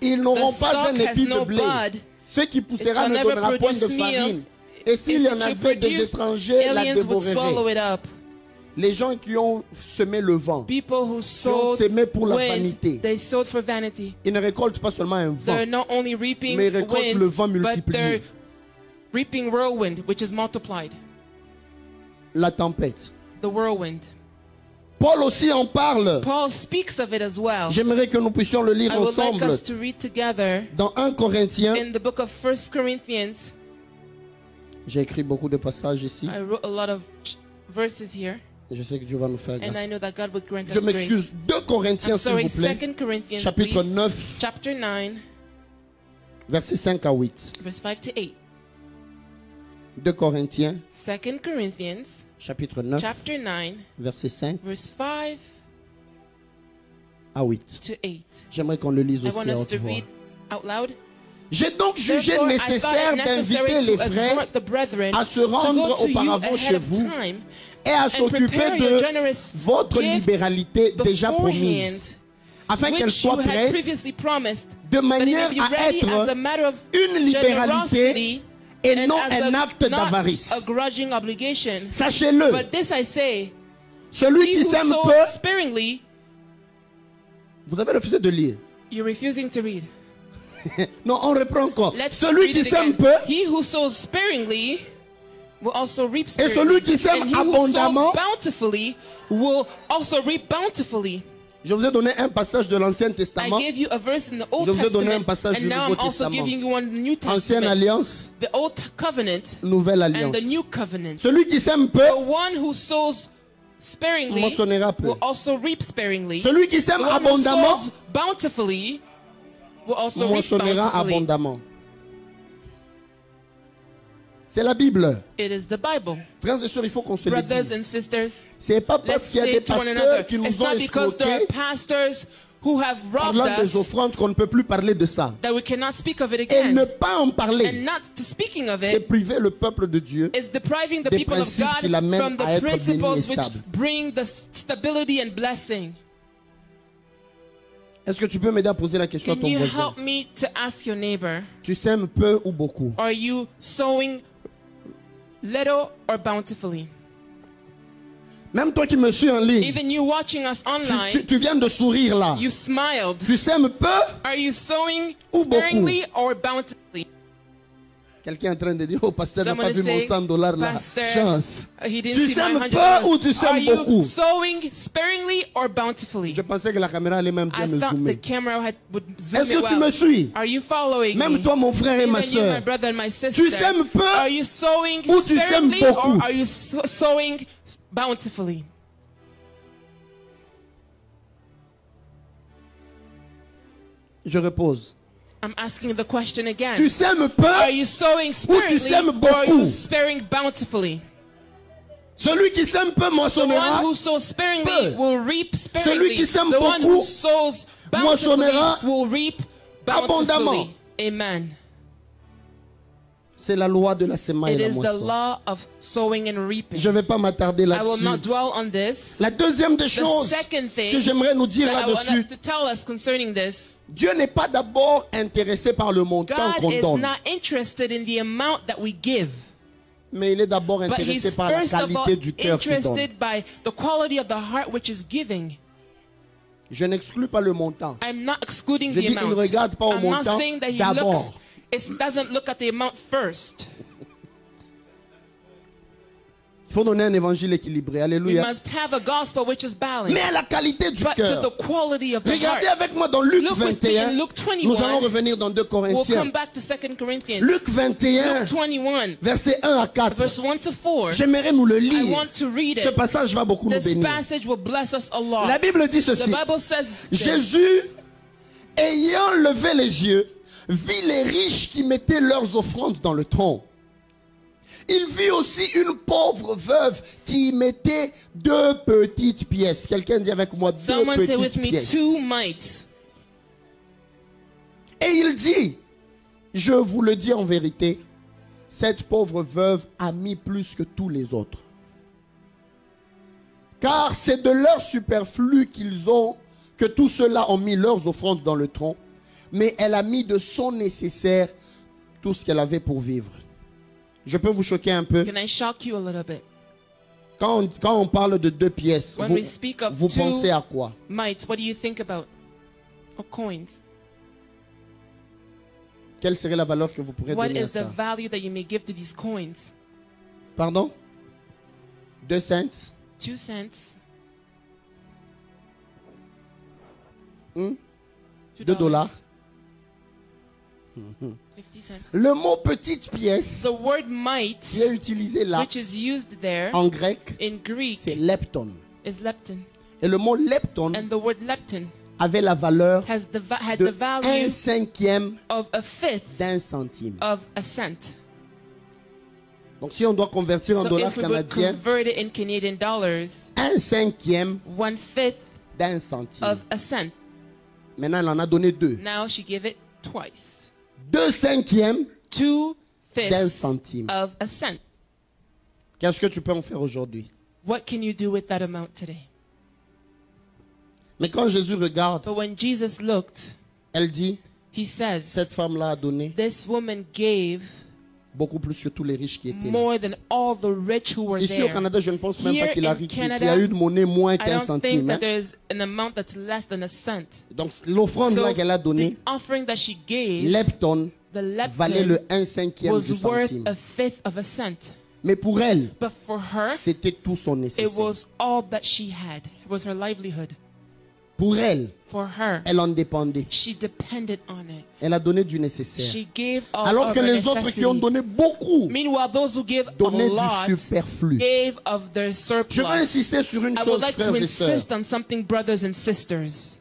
Ils n'auront The pas stalk un has épi de no blé. bud. Ce qui poussera shall ne never donnera point de produce meal. farine. Et s'il y en If it avait des produce, étrangers, la aliens would swallow dévoreraient. it up. Les gens qui ont semé le vent, People who sowed semé pour la wind, vanité. they sowed for vanity. ils ne récoltent pas seulement un vent, They're not only reaping mais ils récoltent le vent wind, but multiplié. they're reaping whirlwind, which is multiplied. La tempête. The whirlwind. Paul aussi en parle. Paul speaks of it as well. J'aimerais que nous puissions le lire I would like ensemble us to read together dans 1 Corinthiens. in the book of 1 Corinthians. J'ai écrit beaucoup de passages ici. I wrote a lot of verses here, Je sais que Dieu va nous faire and grâce. I know that God would grant Je us m'excuse. grace. 2 Corinthiens, I'm s'il sorry, vous plaît. 2 Corinthians, Chapitre please. 9, Chapter 9, versets 5 à 8. verse 5 to 8. 2 Corinthiens, 2 Corinthians, chapitre 9, chapter 9, versets 5 verse 5 à 8. to 8. J'aimerais qu'on le lise I aussi want à us haute to voix. read out loud. J'ai donc jugé Therefore, I nécessaire thought it necessary d'inviter les to frères exhort the brethren à se to rendre go to you auparavant chez ahead of vous time et à and s'occuper prepare your de generous votre gifts libéralité déjà promise, beforehand, afin qu'elle which you soit had prête previously promised, de that it manière may be à ready as a être matter of une libéralité generosity et and non as un acte not d'avarice. a grudging obligation. Sachez-le, But this I say, celui he qui who sème sows peu, sparingly, vous avez refusé de lire. you're refusing to read. Non, on reprend encore. Let's Celui read qui it sème again. peu He who sows sparingly will also reap et sparingly. celui qui sème And he who abondamment. sows bountifully will also reap bountifully. Je vous ai donné un passage de l'Ancien I Testament, gave you a verse in the Old Je vous ai donné un Testament, passage and du now Nouveau I'm also Testament. giving you one in the New Ancienne Testament. Alliance, The Old Covenant Nouvelle and Alliance. the New Covenant. Celui qui sème peu The one who sows sparingly moissonnera peu. will also reap sparingly. Celui qui The sème one who abondamment sows bountifully will also reap moissonnera bountifully. abondamment. C'est la Bible. It is the Bible. Frères et sœurs, il faut qu'on se le Brothers and dise. sisters, C'est pas let's parce qu'il y a say des to one pasteurs another, qui nous it's ont not because there are escroqués pastors who have robbed parlant des us offrandes qu'on ne peut plus parler de ça. that we cannot speak of it Et again. ne pas en parler, And not to speaking of c'est it priver le peuple de Dieu. is depriving the des people of principes God qui l'amènent from à the être bénis et principles which stables. bring the stability and blessing. Est-ce que tu peux m'aider à poser la question à Can ton you voisin? help me to ask your neighbor, Tu sèmes peu ou beaucoup? are you sowing little or bountifully? Même toi qui me suis en ligne, Even you watching us online, tu viens de sourire là. you smiled. Tu sèmes peu? Are you sowing Ou beaucoup? sparingly or bountifully? Quelqu'un est en train de dire, oh pasteur n'a Someone pas is vu mon saying, 100 dollars là. Pastor, Chance. he didn't Tu see my sèmes $100. peu ou tu Are sèmes you beaucoup? sowing sparingly or bountifully? Je pensais que la caméra allait même bien I me thought the zoomer. camera would zoom Est-ce it que tu me well. suis? Are you following Même me? toi mon frère et ma Even you, my soeur. brother and my sister. Tu sèmes peu Are you sowing ou tu sèmes sparingly beaucoup? or are you sowing bountifully? Je repose. I'm asking the question again. Tu sèmes peu? Are you sowing tu sèmes sparingly or are you beaucoup? sparing bountifully? Celui qui sème peu The one moissonnera, who sows sparingly peu. will reap Celui sparingly. qui sème The one beaucoup who sows moissonnera bountifully will reap abondamment. bountifully. Amen. C'est la loi de la semaille It et la is the moisson. law of sowing and reaping. Je ne vais pas m'attarder I will là-dessus. not dwell on this. La deuxième des The choses second thing que j'aimerais nous dire that I là-dessus, want to tell us concerning this, Dieu n'est pas d'abord intéressé par le montant qu'on God is donne, not interested in the amount that we give, mais il est d'abord but intéressé He's par la first of all qualité du cœur qui donne. interested by the quality of the heart which is giving. Je n'exclus pas le montant. I'm not excluding Je the dis qu'il ne amount. regarde pas au I'm not montant saying that He d'abord. looks, it doesn't look at the amount first. Il faut donner un évangile équilibré. We Alléluia. must have a gospel which is balanced, Mais à la qualité du but to cœur. the quality of the Regardez heart. avec moi dans Luc Look with me 21. in Luke Nous allons 21. revenir dans 2 We'll Corinthiens. come back to 2 Corinthians. Luc 21, Luke 21, versets 1 à 4. verse 1 to 4. J'aimerais nous le I lire. want to read Ce it. passage va beaucoup nous This bénir. passage will bless us a lot. La Bible dit The ceci. Bible says this. Jésus, ayant levé les yeux, vit les riches qui mettaient leurs offrandes dans le tronc. Il vit aussi une pauvre veuve qui mettait 2 petites pièces. Quelqu'un dit avec moi 2 Someone say with petites me, pièces. 2 mites. Et il dit, je vous le dis en vérité, cette pauvre veuve a mis plus que tous les autres. Car c'est de leur superflu que tous ceux-là ont mis leurs offrandes dans le tronc, mais elle a mis de son nécessaire tout ce qu'elle avait pour vivre. Je peux vous choquer un peu. Can I shock you a little bit? Quand on parle de 2 pièces, When vous, we speak of vous 2 pensez à quoi? mites, what do you think about? Or coins. Quelle serait la valeur que vous pourrez What donner à is the ça? value that you may give to these coins? Pardon? 2 cents? 2 cents. Hmm? $2. 2 dollars. 50 cents. Le mot petite pièce The word qui est mite, utilisé là which is used there en grec, in Greek, c'est lepton. is lepton. Et le mot lepton And the word lepton avait la valeur had the de value 1/5 of a fifth d'un centime. of a cent. Donc si on doit convertir en So dollars if we would canadiens, convert it in Canadian dollars, 1/5 1/5 d'un centime. of a cent. Maintenant, elle en a donné 2. Now she gave it twice. 2/5 2 d'un fifths centime. of a cent. Qu'est-ce que tu peux en faire aujourd'hui? What can you do with that amount today? Mais quand Jésus regarde, But when Jesus looked, elle dit, he says, cette femme-là a donné this woman gave beaucoup plus que tous les riches qui étaient là. more than all the rich who were Ici au there. Canada, je ne pense même pas Here qu'il a, in qu'il Canada, y a eu de monnaie moins I qu'un don't think centime. that Hein? there's an amount that's less than a cent. Donc l'offrande là So qu'elle a the donnée, offering that she gave, lepton, the valait le lepton 1/5 was du worth centime. a fifth of a cent. Mais pour elle, But for her, c'était tout son it nécessaire. was all that she had. It was her livelihood. Pour elle, For her, elle en dépendait. she depended on it. Elle a donné du nécessaire. She gave all Alors of que her les autres qui ont necessity. donné beaucoup Meanwhile, those who give a donnaient lot du superflu. gave of their surplus. Je veux insister sur une I would chose, like to frères et sœurs. insist on something, brothers and sisters.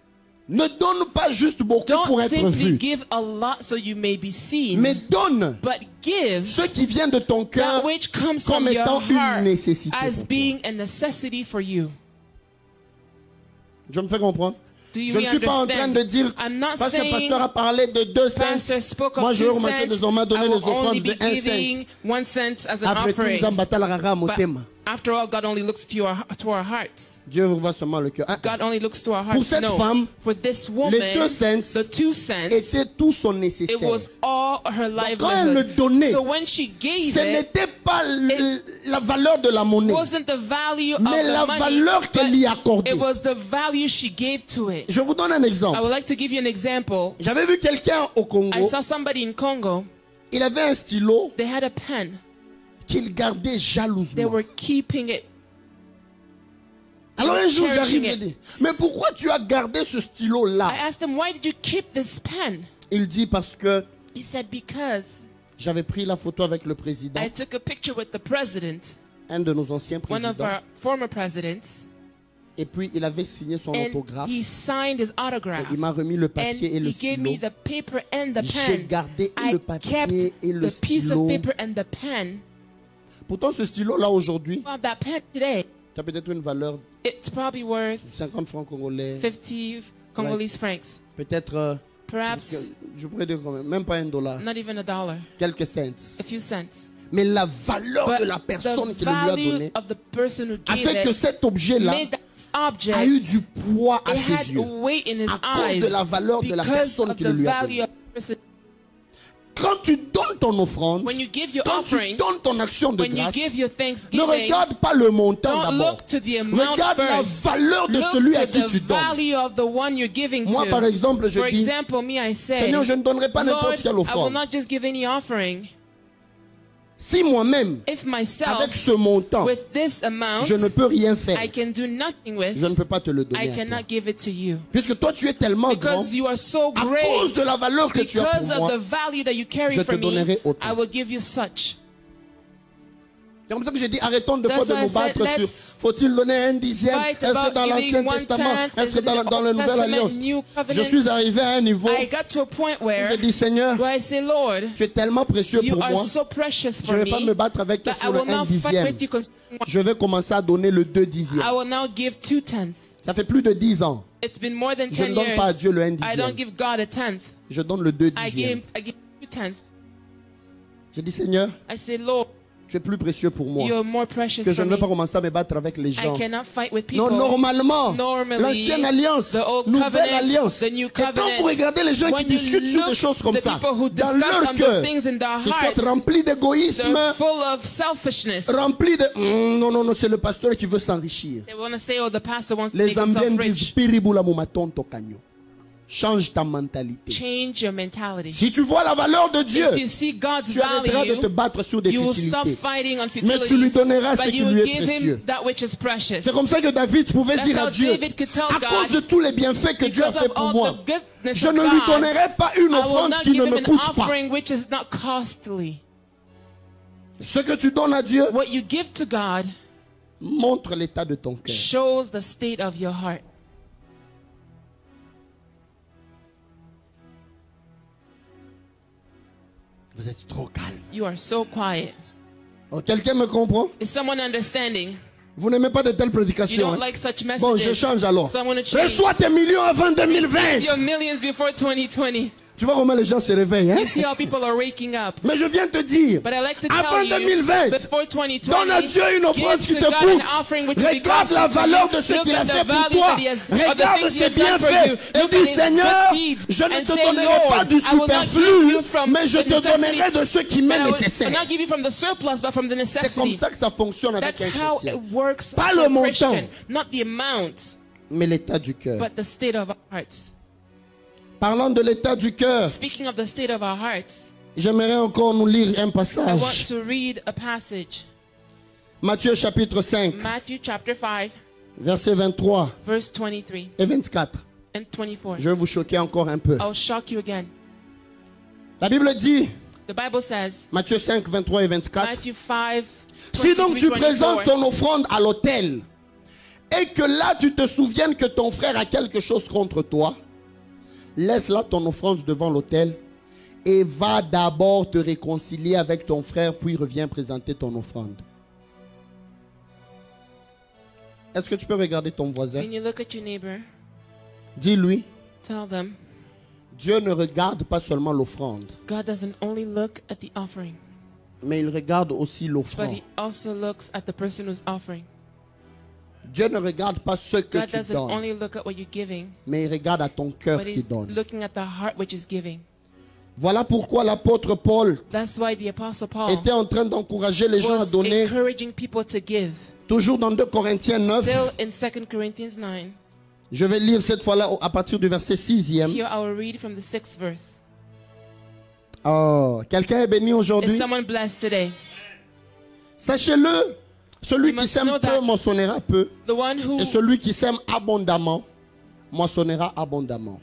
Ne donne pas juste beaucoup pour Don't être simply vu, give a lot so you may be seen, mais donne but give ce qui vient de ton cœur that which comes comme from your étant une heart nécessité. as pour toi. being a necessity for you. Je me fais comprendre. Do you Je ne suis pas en train understand? de dire, I'm not parce que le saying pasteur a parlé de 2 Pastor cents, spoke moi of je vais 2 commencer cents. désormais à donner I les will only offrandes de be 1 giving cent. 1 cent as an Après tout, offering. nous ambatalaka But motema. after all, God only looks to our hearts. Dieu voit seulement le cœur. God only looks to our Pour hearts. cette No. femme, For this les woman, 2 cents the 2 cents, était tout son it nécessaire. was all her quand elle le livelihood. donnait, So when she gave Ce it, n'était pas la valeur de la monnaie, wasn't the value mais of la the money, valeur qu'elle y but accordait. it was the value she gave to it. Je vous donne un I exemple. would like to give you an example. J'avais vu quelqu'un au I Congo, saw somebody in Congo. il avait un stylo They had a pen. qu'il gardait They jalousement. were keeping it. Alors un jour cherishing j'arrive et it. dis, mais pourquoi tu as gardé ce stylo I là? asked him, why did you keep this pen? Il dit parce que He said, because j'avais pris la photo avec le président, I took a picture with the president, un de nos anciens one of présidents, our former presidents, et puis il avait signé son and autographe. he signed his Et autograph. il m'a remis le And papier et le he gave me stylo. the paper and the J'ai pen. gardé et I le kept papier et le the piece stylo. of paper and the pen. Pourtant ce stylo là aujourd'hui, Well, that pen today, ça a peut-être une valeur it's probably worth de 50 francs congolais, 50 Congolese francs. peut-être Perhaps Je pourrais dire quand même pas $1. not even $1, Quelques cents. a few cents. Mais la valeur But de la personne qui le lui a value donné of the person who a gave fait que it cet objet-là made that object, a eu du poids à it had ses yeux. weight in his À cause eyes de la valeur de la because personne of qui the le lui a value donné. of the person. Quand tu donnes ton offrande, When you give your quand tu offering, donnes ton action de when you grâce, give your ne thanksgiving, regarde pas le montant don't d'abord. look to the amount Regarde la first. valeur de Look celui to à qui the tu donnes. value of the one you're giving Moi, to. par exemple, je For dis, example, me, I say, Seigneur, je ne donnerai pas Lord, n'importe quelle I will offrande. not just give any offering. Si moi-même, If myself, avec ce montant, with this amount, je ne peux rien faire, I can do nothing with, je ne peux pas te le donner I à toi. cannot give it to you. Puisque toi, tu es tellement grand, Because you are so à great, cause de la valeur que tu as because pour of moi, the value that you carry je te for me, donnerai autant. I will give you such. c'est comme ça que j'ai dit, arrêtons de fois That's de why nous I said, battre sur, let's faut-il donner un dixième, fight est-ce que about dans giving l'Ancien 1/10, Testament, est-ce que is it in dans the la Old Nouvelle Testament, Alliance. New Je Covenant? suis arrivé à un niveau I got to a point où where je dis, Seigneur, I say, Lord, tu es tellement précieux you pour are moi, so precious je for ne vais pas me me battre avec toi that I sur le will 1 not fight dixième. with you concerning Je vais commencer à donner le 2 dixièmes. I will now give 2/10. Ça fait plus de 10 ans. It's been more than Je 10 ne donne years. pas à Dieu le 1 I don't dixième. give God a tenth. Je donne le 2 I dixièmes. give 2/10. Je dis, Seigneur, I say, Lord, tu es plus précieux pour moi. you are more precious Que je for ne vais me. pas commencer à me battre avec les I gens. cannot fight with Non, people. normalement, Normally, l'ancienne alliance, the old nouvelle covenant, alliance. the new Et quand covenant, vous regardez les gens qui when you discutent sur des look, choses comme the ça, people who dans discuss leur on cœur, those things in their ce hearts, sont remplis d'égoïsme, they're full of selfishness. remplis de... non, non, non, c'est le pasteur qui veut s'enrichir. They want to say, oh, the pastor wants to Les make himself Zambiens disent, rich. piribula mumaton tokanyo. Change ta mentalité. Change your mentality. Si tu vois la valeur de Dieu, If you see God's tu arrêteras de te value, battre sur des you will stop futilités. fighting on Mais tu lui futilities, donneras ce but qui you lui will est give précieux. him that which is precious. C'est comme ça que David pouvait That's dire à how Dieu, David could tell à God, cause de tous les bienfaits que Dieu a because fait of pour all moi, the goodness je of ne lui God, donnerai pas une I will offrande not qui ne give him me an coûte pas. offering which is not costly. Ce que tu donnes à Dieu What you give to God montre l'état de ton cœur. shows the state of your heart. Vous êtes trop calme. You are so quiet. Oh, quelqu'un me comprend? Is someone understanding? Vous n'aimez pas de telles You prédications. don't hein? like such Bon, je messages. change alors. So I'm going to change. Reçois tes millions avant 2020. Your millions before 2020. Tu vois comment les gens se réveillent. Hein? You see how people are waking up. Mais je viens te dire, But I like to avant tell you, 2020, before 2020, donne à Dieu une offrande give qui to te God coûte. an offering which will be Regarde la costly to valeur you. de ce Look qu'il a at fait the pour value toi. that he has, of the Regarde things he ses has done for bienfaits. you. Et Look dis, at his Seigneur, good deeds je ne and te say, donnerai Lord, pas du I will not give superflu, you from mais je the te necessity, donnerai de ce qui but m'est I will nécessaire. not give you from the surplus, but from the C'est comme necessity. ça que ça fonctionne avec That's un how chrétien. it works Pas for le a montant. Christian, not the amount, Mais l'état du cœur. but the state of our hearts. Parlant de l'état du cœur, Speaking of the state of our hearts, j'aimerais encore nous lire un I want passage. to read a passage. Matthieu chapitre 5, Matthew chapter 5, versets 23 verse 23 et 24. and 24. Je vais vous choquer encore un peu. I'll shock you again. La Bible dit, The Bible says, Matthieu 5, 23 et 24, Matthew 5, si donc 23, tu présentes 24, ton offrande à l'autel et que là tu te souviennes que ton frère a quelque chose contre toi, laisse là ton offrande devant l'autel et va d'abord te réconcilier avec ton frère, puis reviens présenter ton offrande. Est-ce que tu peux regarder ton voisin? When you look at your neighbor, Dis-lui, tell them, Dieu ne regarde pas seulement l'offrande, God doesn't only look at the offering, mais il regarde aussi but l'offrande. He also looks at the person who's offering. Dieu ne regarde pas ce que God tu doesn't donnes, only look at what you're giving, mais il regarde à ton cœur but qui He's donne. looking at the heart which is giving. Voilà pourquoi l'apôtre Paul That's why the Apostle Paul était en train d'encourager les gens à was donner, encouraging people to give. toujours dans 2 Corinthiens 9. Still in 2 Corinthians 9, Je vais lire cette fois-là à partir du verset 6e. here I will read from the 6th verse. Oh, quelqu'un est béni Is aujourd'hui? someone blessed today? Sachez-le, celui You qui must sème know peu that moissonnera peu, the one who et celui qui sème abondamment moissonnera abondamment.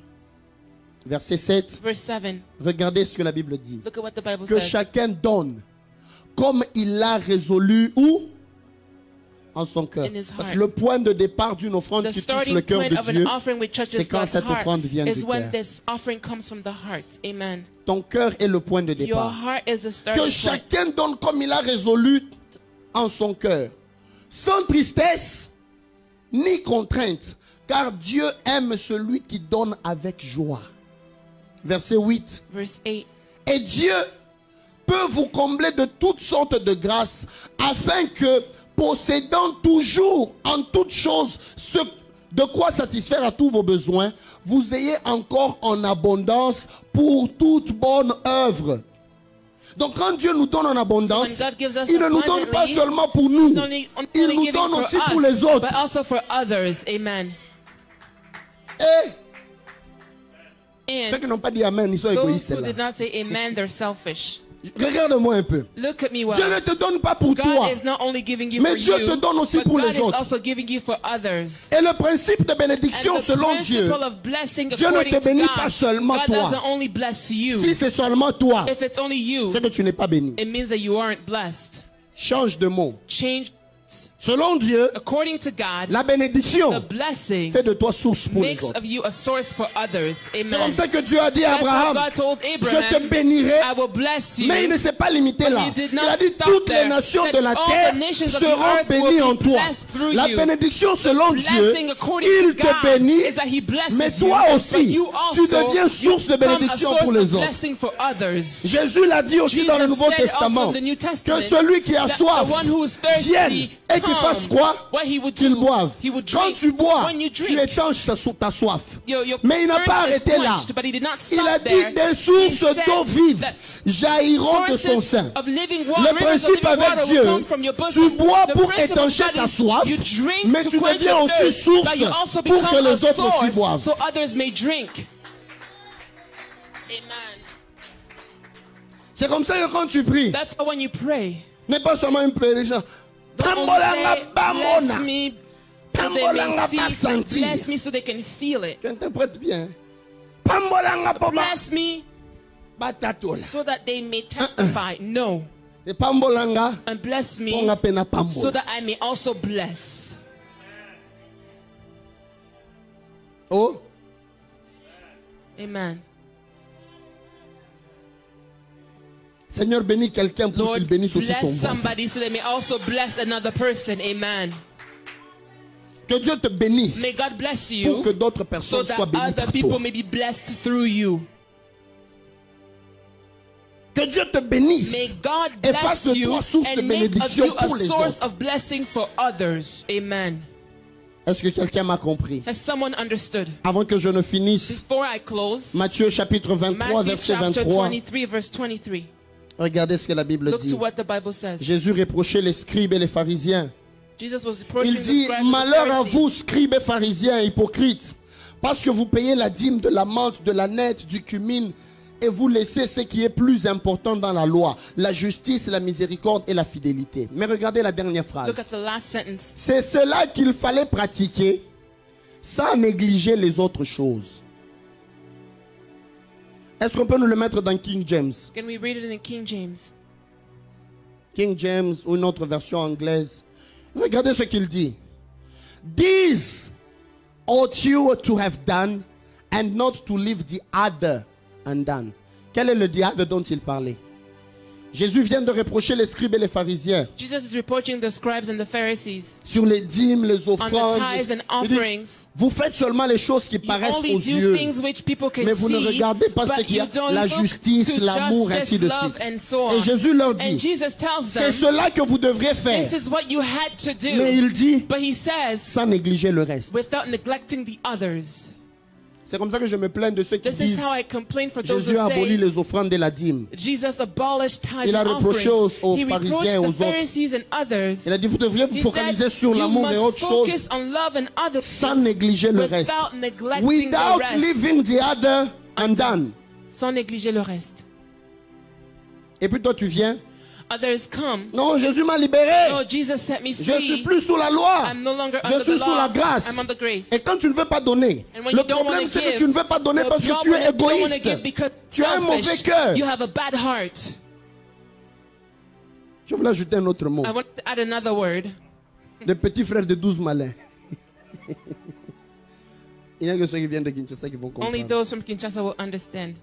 Verset 7, verse 7, regardez ce que la Bible dit. look at what the Bible Que says. chacun donne comme il l'a résolu où? En son cœur. In his Parce heart. que le point de départ d'une offrande The qui touche starting le cœur point de of an Dieu, offering which c'est touches quand God's cette heart offrande vient du is when cœur. this offering comes from the heart. Amen. Ton cœur est le point de Your départ. heart is the starting Que point. chacun donne comme il a résolu en son cœur, sans tristesse ni contrainte, car Dieu aime celui qui donne avec joie. Verset 8. Verse 8. Et Dieu peut vous combler de toutes sortes de grâces, afin que, possédant toujours en toutes choses ce de quoi satisfaire à tous vos besoins, vous ayez encore en abondance pour toute bonne œuvre. Donc quand Dieu nous donne en abondance, il ne nous donne pas seulement pour nous, il nous donne aussi pour les autres. But also for others. Amen. Et ceux And qui n'ont pas dit Amen, ils sont those égoïstes who là. did not say amen, they're selfish. Regarde-moi un peu. Look at me well. Dieu ne te donne pas pour toi. God is not only giving you Mais for Dieu you, te donne aussi but pour God les is autres. also giving you for others. Et le principe de bénédiction And the selon Dieu, principle of blessing Dieu ne according te to bénit God, pas seulement God toi. doesn't only bless you. Si c'est seulement toi, If it's only you, c'est que tu n'es pas béni. it means that you aren't blessed. Change de mot. Change. Selon Dieu, According to God, la bénédiction the blessing fait de toi source pour les makes autres. of you a source for others. C'est comme Amen. ça que Dieu a dit à That's how Abraham, God told je Abraham, te bénirai, I will bless you. mais il ne s'est pas limité But là. he did Il not a dit stop toutes there. les nations Said de la all terre the nations of the seront earth will bénies be en toi. blessed through La you. bénédiction selon Dieu, Blessing according il to te God bénit, is that he blesses mais you, toi but aussi, you tu also deviens source de become a bénédiction source pour of les autres. blessing for others. Jésus l'a dit aussi dans le Jesus Nouveau said also Testament, in the New que Testament celui qui a that soif the one who is thirsty vienne et qu'il fasse come. quoi? What he would Qu'il do, boive. he would Quand drink. tu bois, When you tu drink, étanches ta soif. your Mais il n'a thirst pas is arrêté là. quenched, but he did not Il stop a there. dit des He sources said d'eau vive that jailliront de son sources sein. of living Le water, rivers of principe living avec water Dieu, will come from your bosom. tu bois The pour principle of étancher God ta is soif, you drink mais to tu quench deviens your aussi thirst, source but you also pour become que a les autres aussi source boivent. so others may drink. Amen. C'est comme ça que quand tu pries, That's how when you pray, n'est pas seulement une prière. don't only say, bless me so they may see, bless me so they can feel it. Tu interprètes bien. Pambolanga papa. Bless me Batatola. so that they may testify. No. Et pambolanga And bless me ponga pena so pambola. that I may also bless. Oh, Amen. Seigneur bénis quelqu'un pour Lord, qu'il bénisse aussi son bless voisin. somebody so they may also bless another person. Amen. Que Dieu te bénisse May God bless pour que you d'autres so personnes that soient bénies other par people toi. may be blessed through you. Que Dieu te bénisse May God et fasse bless de you toi source de and make of bénédiction you a pour les source autres. of blessing for others. Amen. Est-ce que quelqu'un m'a compris? Has someone understood? Avant que je ne finisse, Before I close, Matthieu chapitre 23, Matthew verset chapter 23. 23, verse 23. Regardez ce que la Bible Look dit. to what the Bible says. Jésus reprochait les scribes et les pharisiens. Jesus was approaching Il the dit, scribes and the malheur à Pharisees. vous, scribes et pharisiens, hypocrites, parce que vous payez la dîme de la menthe, de la nette, du cumin, et vous laissez ce qui est plus important dans la loi, la justice, la miséricorde et la fidélité. Mais regardez la dernière Look at phrase. the last sentence. C'est cela qu'il fallait pratiquer sans négliger les autres choses. Est-ce qu'on peut nous le mettre dans King James? Can we read it in the King James? King James ou une autre version anglaise. Regardez ce qu'il dit. These ought you to have done and not to leave the other undone. Quel est le diable dont il parlait? Jésus vient de reprocher les scribes et les pharisiens Jesus is reproaching the scribes and the Pharisees sur les dîmes, les on offrandes. the tithes and Il dit, offerings. vous faites seulement les choses qui You paraissent only aux do yeux, things which people can mais vous ne see, regardez pas ce but qu'il y you a, don't la look justice, to l'amour, justice, ainsi de love, suite. and so on. Et Jésus leur And dit, Jesus tells c'est them, cela que vous devriez faire. this is what you had to do. Mais il dit, But he says, sans négliger le reste. without neglecting the others. C'est comme ça que je me plains de ceux qui This is disent, how I complain for those Jésus a who aboli say, les offrandes et la dîme. Jesus abolished tithes Il a and reproché offerings. aux He pharisiens reproached et aux the autres. Pharisees and others. Il a dit, vous devriez vous He focaliser said, sur you l'amour et must autre chose, focus on love and other sans things négliger le reste. without neglecting Without the rest. leaving the other undone. Sans négliger le reste. Et puis toi tu viens, Others come. non, Jésus m'a libéré. No, Jesus set me Je suis free. plus sous la loi. I'm no longer Je under suis the sous la law. grâce. I'm under grace. Et quand tu ne veux pas donner, And when le you don't problème wanna c'est que give, tu ne veux pas donner the parce que tu problem es is you don't wanna égoïste. give because Tu as un mauvais selfish. cœur. You have a bad heart. Je voulais ajouter un autre mot. I want to add another word. Les petits frères de 12 malins. Il n'y a que ceux qui viennent de Kinshasa qui vont comprendre. Only those from Kinshasa will understand.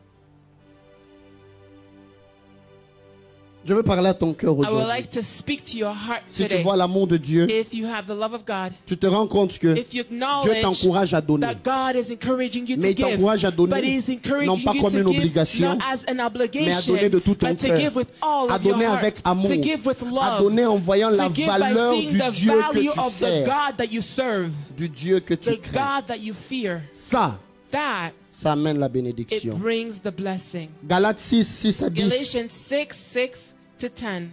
Je veux parler à ton cœur I would aujourd'hui. like to speak to your heart Si tu today. vois l'amour de Dieu, If you have the love of God, tu te rends compte que if you Dieu acknowledge t'encourage à donner. that God is encouraging you Mais to il give, t'encourage à donner, but He is non encouraging pas you comme to une give obligation, not as an mais à obligation, donner de tout ton but to cœur, give with all à of your donner heart, avec amour, to give with à love, donner en voyant la to give by valeur seeing du the Dieu que value tu of the sers, God that you serve, du Dieu que tu the crées. God that you fear. Ça amène la It bénédiction. brings the blessing. Galates 6, 6 à 10. Galatians 6:6 to 10.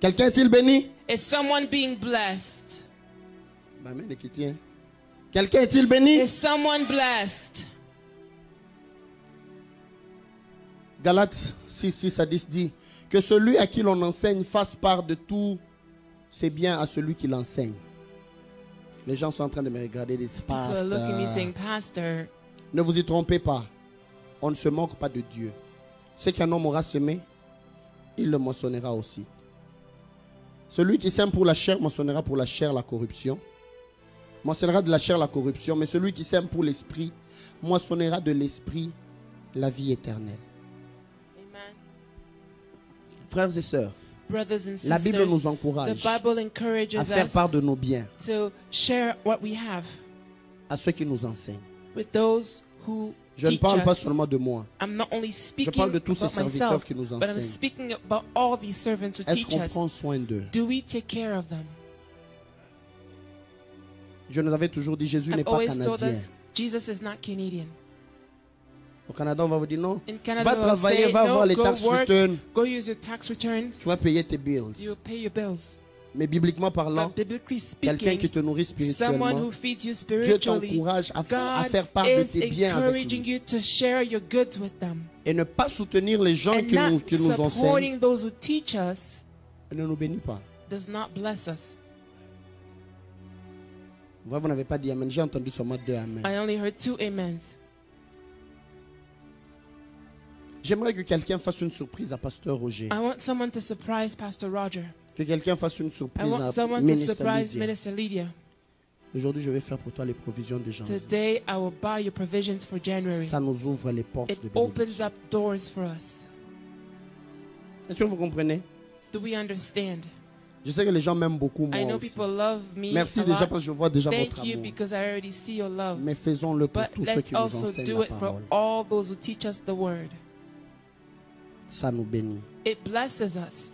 Quelqu'un est-il béni? Is someone being blessed? Quelqu'un est-il béni? Is someone blessed? Galates 6, 6 à 10 dit que celui à qui l'on enseigne fasse part de tout ses biens à celui qui l'enseigne. Les gens sont en train de me regarder, des People are looking at me saying, pasteur. Pastor, Ne vous y trompez pas. On ne se moque pas de Dieu. Ce qu'un homme aura semé, il le moissonnera aussi. Celui qui sème pour la chair moissonnera pour la chair la corruption. Moissonnera de la chair la corruption. Mais celui qui sème pour l'esprit moissonnera de l'esprit la vie éternelle. amen. Frères et sœurs, Brothers and la Bible nous sisters, encourage the Bible encourages à faire us part de nos biens to share what we have à ceux qui nous enseignent. with those who Je ne teach parle pas us. seulement de moi. I'm not only Je speaking parle de tous ces about serviteurs myself, qui nous but I'm enseignent. speaking about all these servants who Est-ce teach qu'on us. prend soin d'eux? Do we take care of them? Je nous avais toujours dit, Jésus n'est I've pas always told canadien. us Jesus is not Canadian. Au Canada, on va vous dire non. In Canada, Va we'll travailler, say, va avoir no, les go taxes work, return. go use your tax returns, Tu vas payer tes bills. you'll pay your bills. Mais bibliquement parlant, But biblically quelqu'un qui speaking, te nourrit someone spirituellement, who feeds you Dieu spiritually, t'encourage à God faire part de is tes biens avec encouraging lui. you to share your goods with them. Et ne pas soutenir les gens And qui nous not enseignent supporting those who teach us ne nous bénit pas. does not bless us. Vous n'avez pas dit Amen. J'ai entendu seulement 2 Amen. I only heard 2 amens. J'aimerais que quelqu'un fasse une surprise à Pasteur Roger. I want someone to surprise Pastor Roger. Que quelqu'un fasse une I surprise want à someone to Ministre surprise Lydia. Minister Lydia. Aujourd'hui, je vais faire pour toi les provisions de janvier. Today, I will buy your provisions for January. Ça nous ouvre les portes It de opens bénédiction. up doors for us. Est-ce que vous comprenez? Do we understand? Je sais que les gens m'aiment beaucoup, moi I know aussi. people love me Merci a déjà lot. parce que je vois déjà votre Thank you amour. because I already see your love. Mais faisons-le pour But tous ceux let's qui nous also enseignent do la it for parole. all those who teach us the word. Ça nous bénit. It blesses us.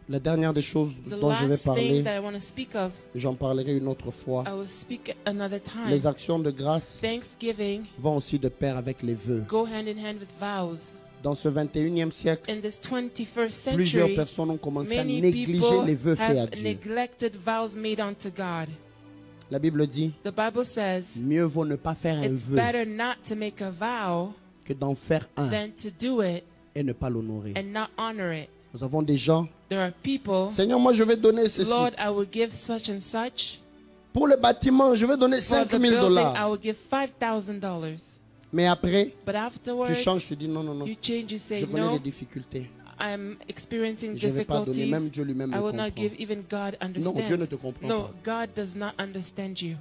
La dernière des choses The dont je vais last parler, thing that I want to speak of, j'en parlerai une autre fois. I will speak another time. Les actions de grâce Thanksgiving vont aussi de pair avec les vœux. go hand in hand with vows. Dans ce 21e siècle, In this 21st plusieurs century, personnes ont commencé à many négliger people les vœux faits à have Dieu. neglected vows made unto God. La Bible dit, The Bible says mieux vaut ne pas faire un it's vœu better not to make a vow que d'en faire un than to do it et ne pas l'honorer. and not honor it. Nous avons des gens, There are people, Seigneur, moi je vais donner ceci. Lord, I will give such and such. Pour le bâtiment, je vais donner For 5 the 000 building, I $. will give $5,000. Mais après, But tu afterwards, changes, tu dis non, non, non. you change, you say, Je connais les no, difficultés. I'm experiencing Je ne vais pas donner. difficulties. Même Dieu lui-même I le will not comprend. give, even God Non, Dieu ne understands. te comprend No, pas. God does not understand you.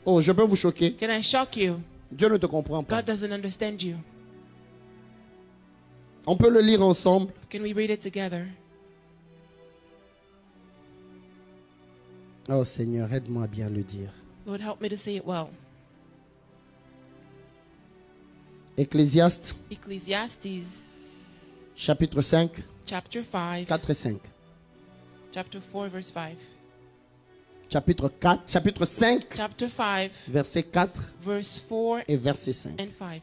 Oh, je peux vous choquer. Can I shock you? Dieu ne te comprend pas. God doesn't understand you. On peut le lire ensemble. Can we read it together? Oh Seigneur, aide-moi à bien le dire. Lord, help me to say it well. Ecclésiaste, Ecclesiastes chapitre 5, chapter 5, 4 et 5. chapter 4, verse 5. Chapitre 5, Chapter 5, verset 4 verse 4 et verset 5. and 5.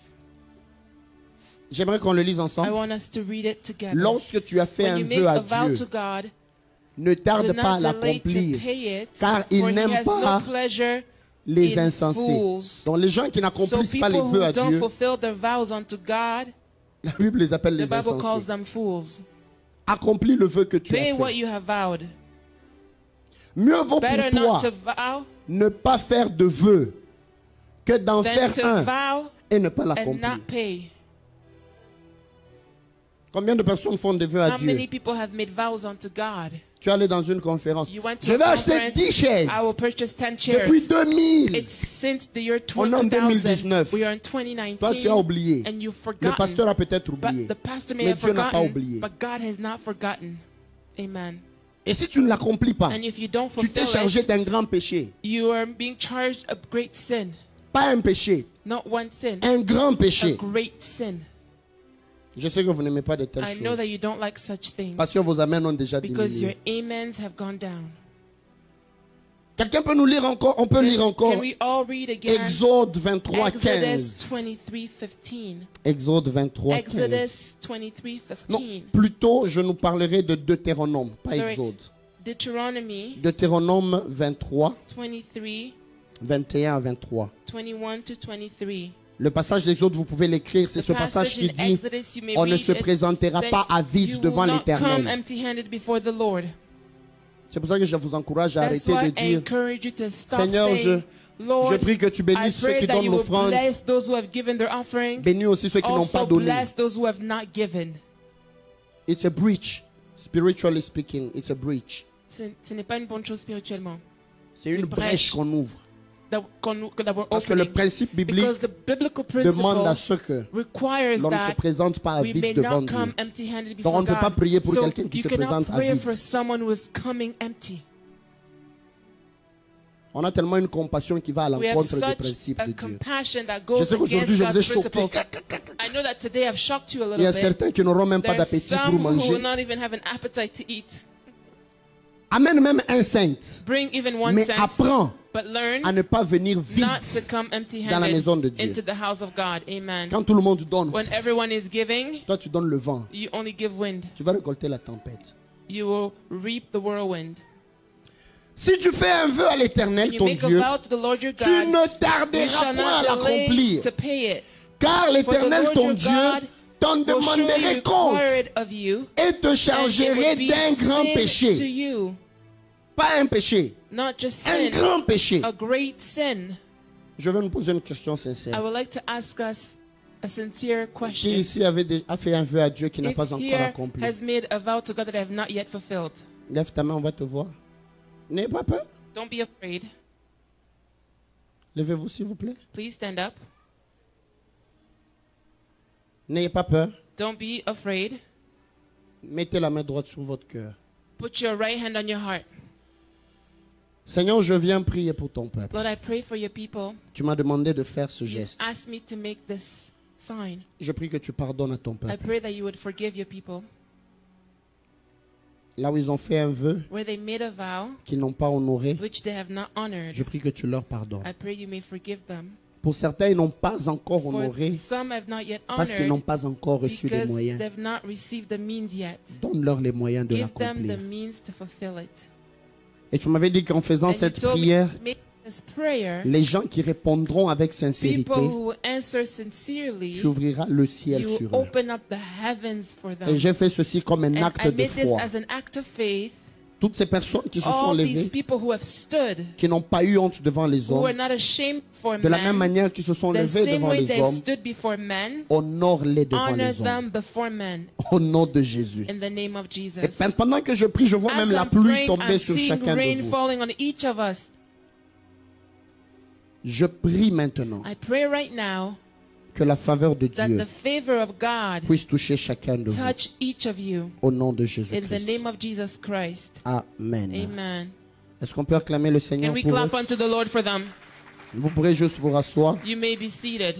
J'aimerais qu'on le lise I ensemble. want us to read it together. Lorsque tu as fait When un you make vœu à a vow Dieu, to God, ne do tarde pas à not delay to l'accomplir, pay it, car il for he n'aime has pas no pleasure les in insensés. fools. Donc les gens qui So n'accomplissent pas les people vœux who à don't Dieu, fulfill their vows unto God, la Bible les appelle the les Bible calls insensés. them fools. Accomplis le vœu que tu Pay as what fait. you have vowed. Mieux vaut Better pour not toi to vow ne pas faire de vœux que d'en than faire to un vow et ne pas and l'accomplir. not pay. Combien de personnes font des vœux à How Dieu? many people have made vows unto God? Tu es allé dans une conférence. You went to Je a vais acheter conference, 10 chaises. I will purchase 10 chairs. Depuis 2000. It's since the year On est en 2000. 2019. We are in 2019. Toi, tu as oublié. And you've Le forgotten. pasteur a peut-être oublié. But the pastor may Mais have Dieu n'a pas forgotten. oublié. But God has not forgotten. Amen. Et si tu ne l'accomplis pas, And if you don't tu t'es fulfill chargé it, d'un grand péché. you are being charged a great sin. Pas un péché, Not one sin. un grand A péché. great sin. Je sais que vous n'aimez pas de telles I know that choses. you don't like such things. Parce que vos amens ont déjà Because your diminué. amens have gone down. Quelqu'un peut nous lire encore? On peut lire encore. Can we all read again? Exode 23, Exodus 15. 23:15. Exode 23, 15. Exodus 23:15. Non, plutôt, je nous parlerai de Deutéronome, pas Sorry. Exode. Deuteronomy Deutéronome 23, 23, 21 à 23. 21 to 23. Le passage d'Exode, vous pouvez l'écrire, c'est The ce passage qui in dit Exodus, you may on ne read se it, présentera saying, pas à "You vide will devant not come l'Éternel. empty-handed before the Lord." C'est pour ça que je vous encourage à That's arrêter why de I dire encourage you to stop Seigneur, saying, Lord, je prie que tu I bénisses ceux pray qui that donnent you will l'offrande, bless those who have given their offering. bénis aussi ceux qui n'ont pas Also donné. bless those who have not given. It's a breach. Spiritually speaking, it's a breach. Ce n'est pas une bonne chose spirituellement. C'est une brèche qu'on ouvre. That we're Parce que le opening. principe biblique Because the biblical demande à principle ce que requires l'on ne se that présente pas à we may vide devant not come Dieu. empty-handed Donc on before ne peut pas God. prier pour So quelqu'un qui you se cannot présente à pray vide. for someone who is coming empty. On a tellement une compassion qui va à We have l'encontre des such principes a de Dieu. compassion that Je goes sais qu'aujourd'hui, against je vous ai God's choqué. principles. I know that today I've shocked you a Il y little a bit. certains qui n'auront même pas There's d'appétit pour some who will manger. not even have an appetite to eat. Amène même un saint. Bring even one Mais cent, apprends but learn à ne pas venir vide not to come dans la maison de empty-handed Dieu. into the house of God. Amen. Quand tout le monde donne, When everyone is giving, toi tu donnes le vent. you only give wind. Tu vas récolter la tempête. You will reap the whirlwind. Si tu fais un vœu à l'Éternel, When you ton make Dieu, a vow to the Lord your tu God, ne you tarderas shall point à not delay l'accomplir. to pay it. Car For the l'Éternel, Lord ton your Dieu, God t'en will surely demanderait compte require it of you, et te and it chargerait would be d'un grand sin to péché. you. Pas un péché, Not just un sin, grand péché. a great sin. Je vais nous poser une question I sincère. would like to ask us a sincere Qui question. ici a fait un vœu à Dieu qui n'a If pas encore here accompli? has made a vow to God that I have not yet fulfilled, Lève ta main, on va te voir. N'ayez pas peur. don't be afraid. Levez-vous s'il vous plaît. Please stand up. N'ayez pas peur. Don't be afraid. Mettez la main droite sur votre cœur. Put your right hand on your heart. Seigneur, je viens prier pour ton peuple. Lord, I pray for your people. Tu m'as demandé de faire ce You geste. asked me to make this sign. Je prie que tu pardonnes à ton I peuple. pray that you would forgive your people. Là où ils ont fait un vœu Where they made a vow qu'ils n'ont pas honoré, which they have not honored, je prie que tu leur pardonnes. I pray you may forgive them. Pour certains, ils n'ont pas encore For honoré some have not yet parce qu'ils n'ont honored pas encore reçu les because moyens. they've not received the means yet. Donne-leur les moyens de Give them the l'accomplir. means to fulfill it. Et tu m'avais dit qu'en faisant And you cette told me prière, to make this prayer, les gens qui répondront avec sincérité, people who will answer sincerely, tu ouvriras le ciel you will sur eux. open up the heavens for Et them. j'ai fait ceci comme un And acte I de made this foi. as an act of faith. Toutes ces personnes qui se sont All these levées, people who have stood, qui n'ont pas eu honte devant les who were hommes, not ashamed for de la même men, manière qu'ils se sont the levés same devant way les they hommes, stood before men, honore-les devant honor les hommes. them before men. Au nom de Jésus. In the name of Et Jesus. pendant que je prie, je vois même As la I'm pluie praying, tomber I'm sur seeing chacun rain de vous. falling on each of us. Je prie maintenant I pray right now que la faveur de that Dieu the favor of God puisse toucher chacun de vous. touch each of you. Au nom de In the Jésus-Christ. name of Jesus Christ. Amen. Amen. Est-ce qu'on peut acclamer le Seigneur Can we pour eux? clap unto the Lord for them? Vous pourrez juste vous rasseoir. You may be seated.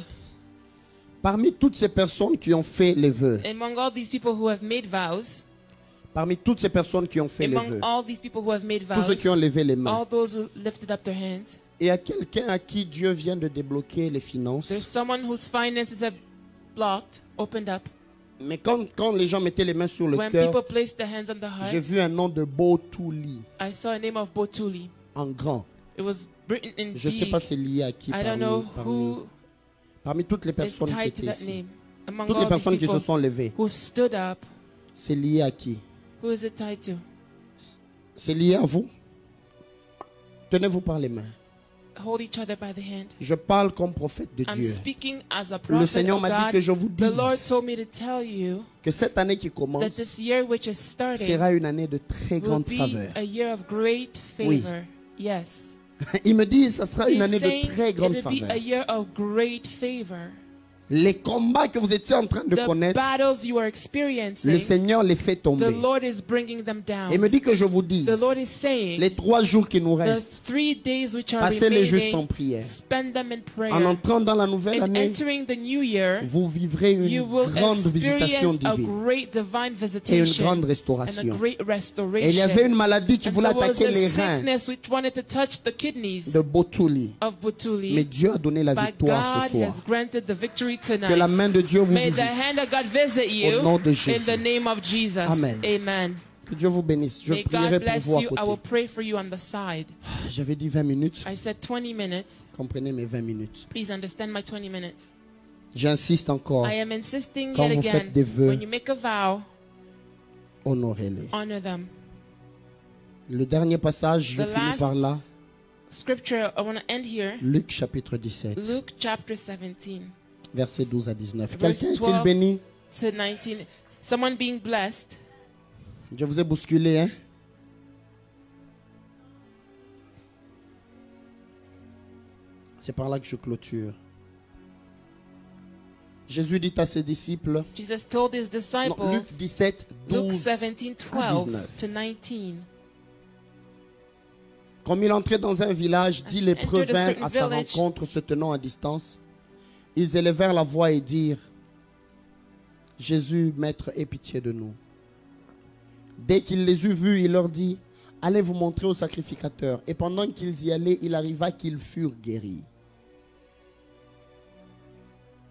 Parmi toutes ces personnes qui ont fait les vœux, Among all these people who have made vows, parmi toutes ces personnes qui ont fait les among vœux, all these people who have made tous ceux qui ont vows, levé les mains, all those who lifted up their hands, et à quelqu'un à qui Dieu vient de débloquer les finances, there's someone whose finances have blocked, opened up. mais quand les gens mettaient les mains sur le When cœur, people placed their hands on the j'ai heart, vu un nom de Botouli I saw a name of Botuli. en grand. It was written in Je ne sais big. pas c'est lié à qui I don't know who parmi toutes les is personnes qui tied étaient to that ici. name. Among Toutes les all these personnes qui se people sont levées, who stood up, c'est lié à qui? who is it tied to? C'est lié à vous? Tenez-vous par les mains. hold each other by the hand. Je parle comme prophète de I'm Dieu. speaking as a Le prophet Seigneur of m'a dit God. que je vous The Lord dise told me to tell you que cette année qui that commence this year which is starting sera une année de très will grande be faveur. a year of great Oui. favor. Yes. Il me dit que ce sera une He's année saying de très grande it'll be faveur. a year of great favor. Les combats que vous étiez en train de The connaître, battles you are le experiencing, Seigneur les fait the tomber. Lord is bringing them Et down. il me dit que je vous dise, The Lord is saying les 3 jours qui nous the restent, 3 days which are passez-les juste en remaining, prière. spend them in prayer. En entrant dans la nouvelle In année, entering the new year, vous vivrez you une will grande visitation experience a divine great divine et une visitation grande and a restauration. great Et il y avait restoration. une maladie qui And voulait there was attaquer a les reins sickness which wanted to touch the kidneys de Botuli. of Butuli. Mais Dieu a donné la But victoire ce God soir. has granted the victory Que la tonight. main de Dieu vous May the visite. hand of God visit Au nom you de in Jésus. the name of Jesus. Amen. Amen. Que Dieu vous bénisse. Je May prierai God pour bless vous à you. I will côté. pray for you on the side. J'avais dit 20 minutes. I said 20 minutes. Comprenez mes 20 minutes. Please understand my 20 minutes. J'insiste encore. I am insisting Quand yet vous faites again, des vœux, when you make a vow, Honorez-les. honor them. Le dernier passage, je The finis last- par là. Scripture, I want to end here. Luc chapitre 17, Luke chapter 17 versets 12 à 19. Verse Quelqu'un est-il 12. béni? to 19. Someone being blessed. Je vous ai bousculé, hein? C'est par là que je clôture. Jésus dit à ses disciples, Jesus told his non, disciples, Luc 17, Luke 12 17, à 12 19. to 19. Comme il entrait dans un village, 10 lépreux entered a vinrent certain à sa village. rencontre, se tenant à distance. Ils élevèrent la voix et dirent, Jésus, Maître, aie pitié de nous. Dès qu'il les eut vus, il leur dit, allez vous montrer au sacrificateur. Et pendant qu'ils y allaient, il arriva qu'ils furent guéris.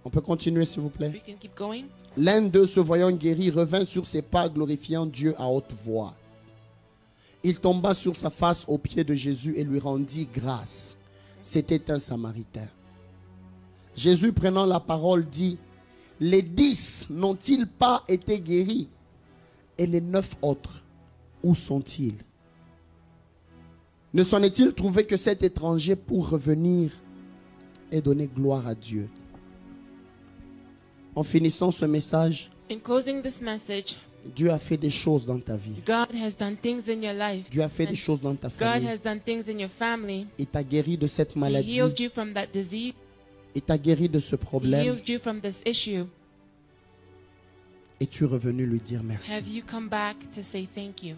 On peut continuer, s'il vous plaît. We can keep going. L'un d'eux, se voyant guéri, revint sur ses pas, glorifiant Dieu à haute voix. Il tomba sur sa face aux pieds de Jésus et lui rendit grâce. C'était un Samaritain. Jésus, prenant la parole, dit, les 10 n'ont-ils pas été guéris? Et les 9 autres, où sont-ils? Ne s'en est-il trouvé que cet étranger pour revenir et donner gloire à Dieu? En finissant ce message, In closing this message, Dieu a fait des choses dans ta vie. God has done things in your life. Dieu a fait des And choses dans ta God famille. has done things in your family. Il t'a guéri de cette He maladie. healed you from that disease. Il t'a guéri de ce He problème. healed you from this issue. Et tu es revenu lui dire merci. Have you come back to say thank you?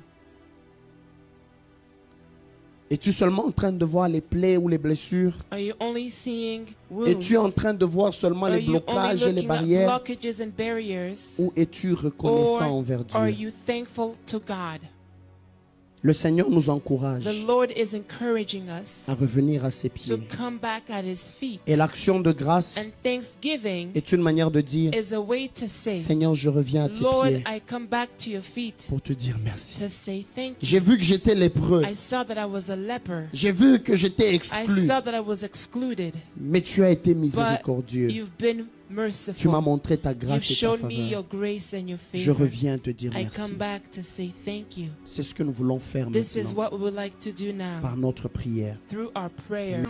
Es-tu seulement en train de voir les plaies ou les blessures? Are you only seeing wounds? Es-tu en train de voir seulement Are les you only blocages et les looking at barrières? blockages and barriers? Ou es-tu reconnaissant Or envers are Dieu? you thankful to God? Le Seigneur nous encourage The Lord is encouraging us à revenir à ses to pieds. come back at His feet. Et l'action de grâce And thanksgiving est une manière de dire, is a way to say, Seigneur, je reviens à tes Lord, pieds I come back to your feet pour te dire merci. to say thank you. J'ai vu que j'étais lépreux. I saw that I was a leper. J'ai vu que j'étais I exclu. saw that I was excluded. Mais tu as été But miséricordieux. you've been Tu m'as merciful. montré ta You've grâce et ta shown me your faveur. grace and your Je favor. reviens te dire I merci. come back to say thank you. C'est ce que nous voulons faire This is maintenant what we would like to do now par notre prière. through our prayer.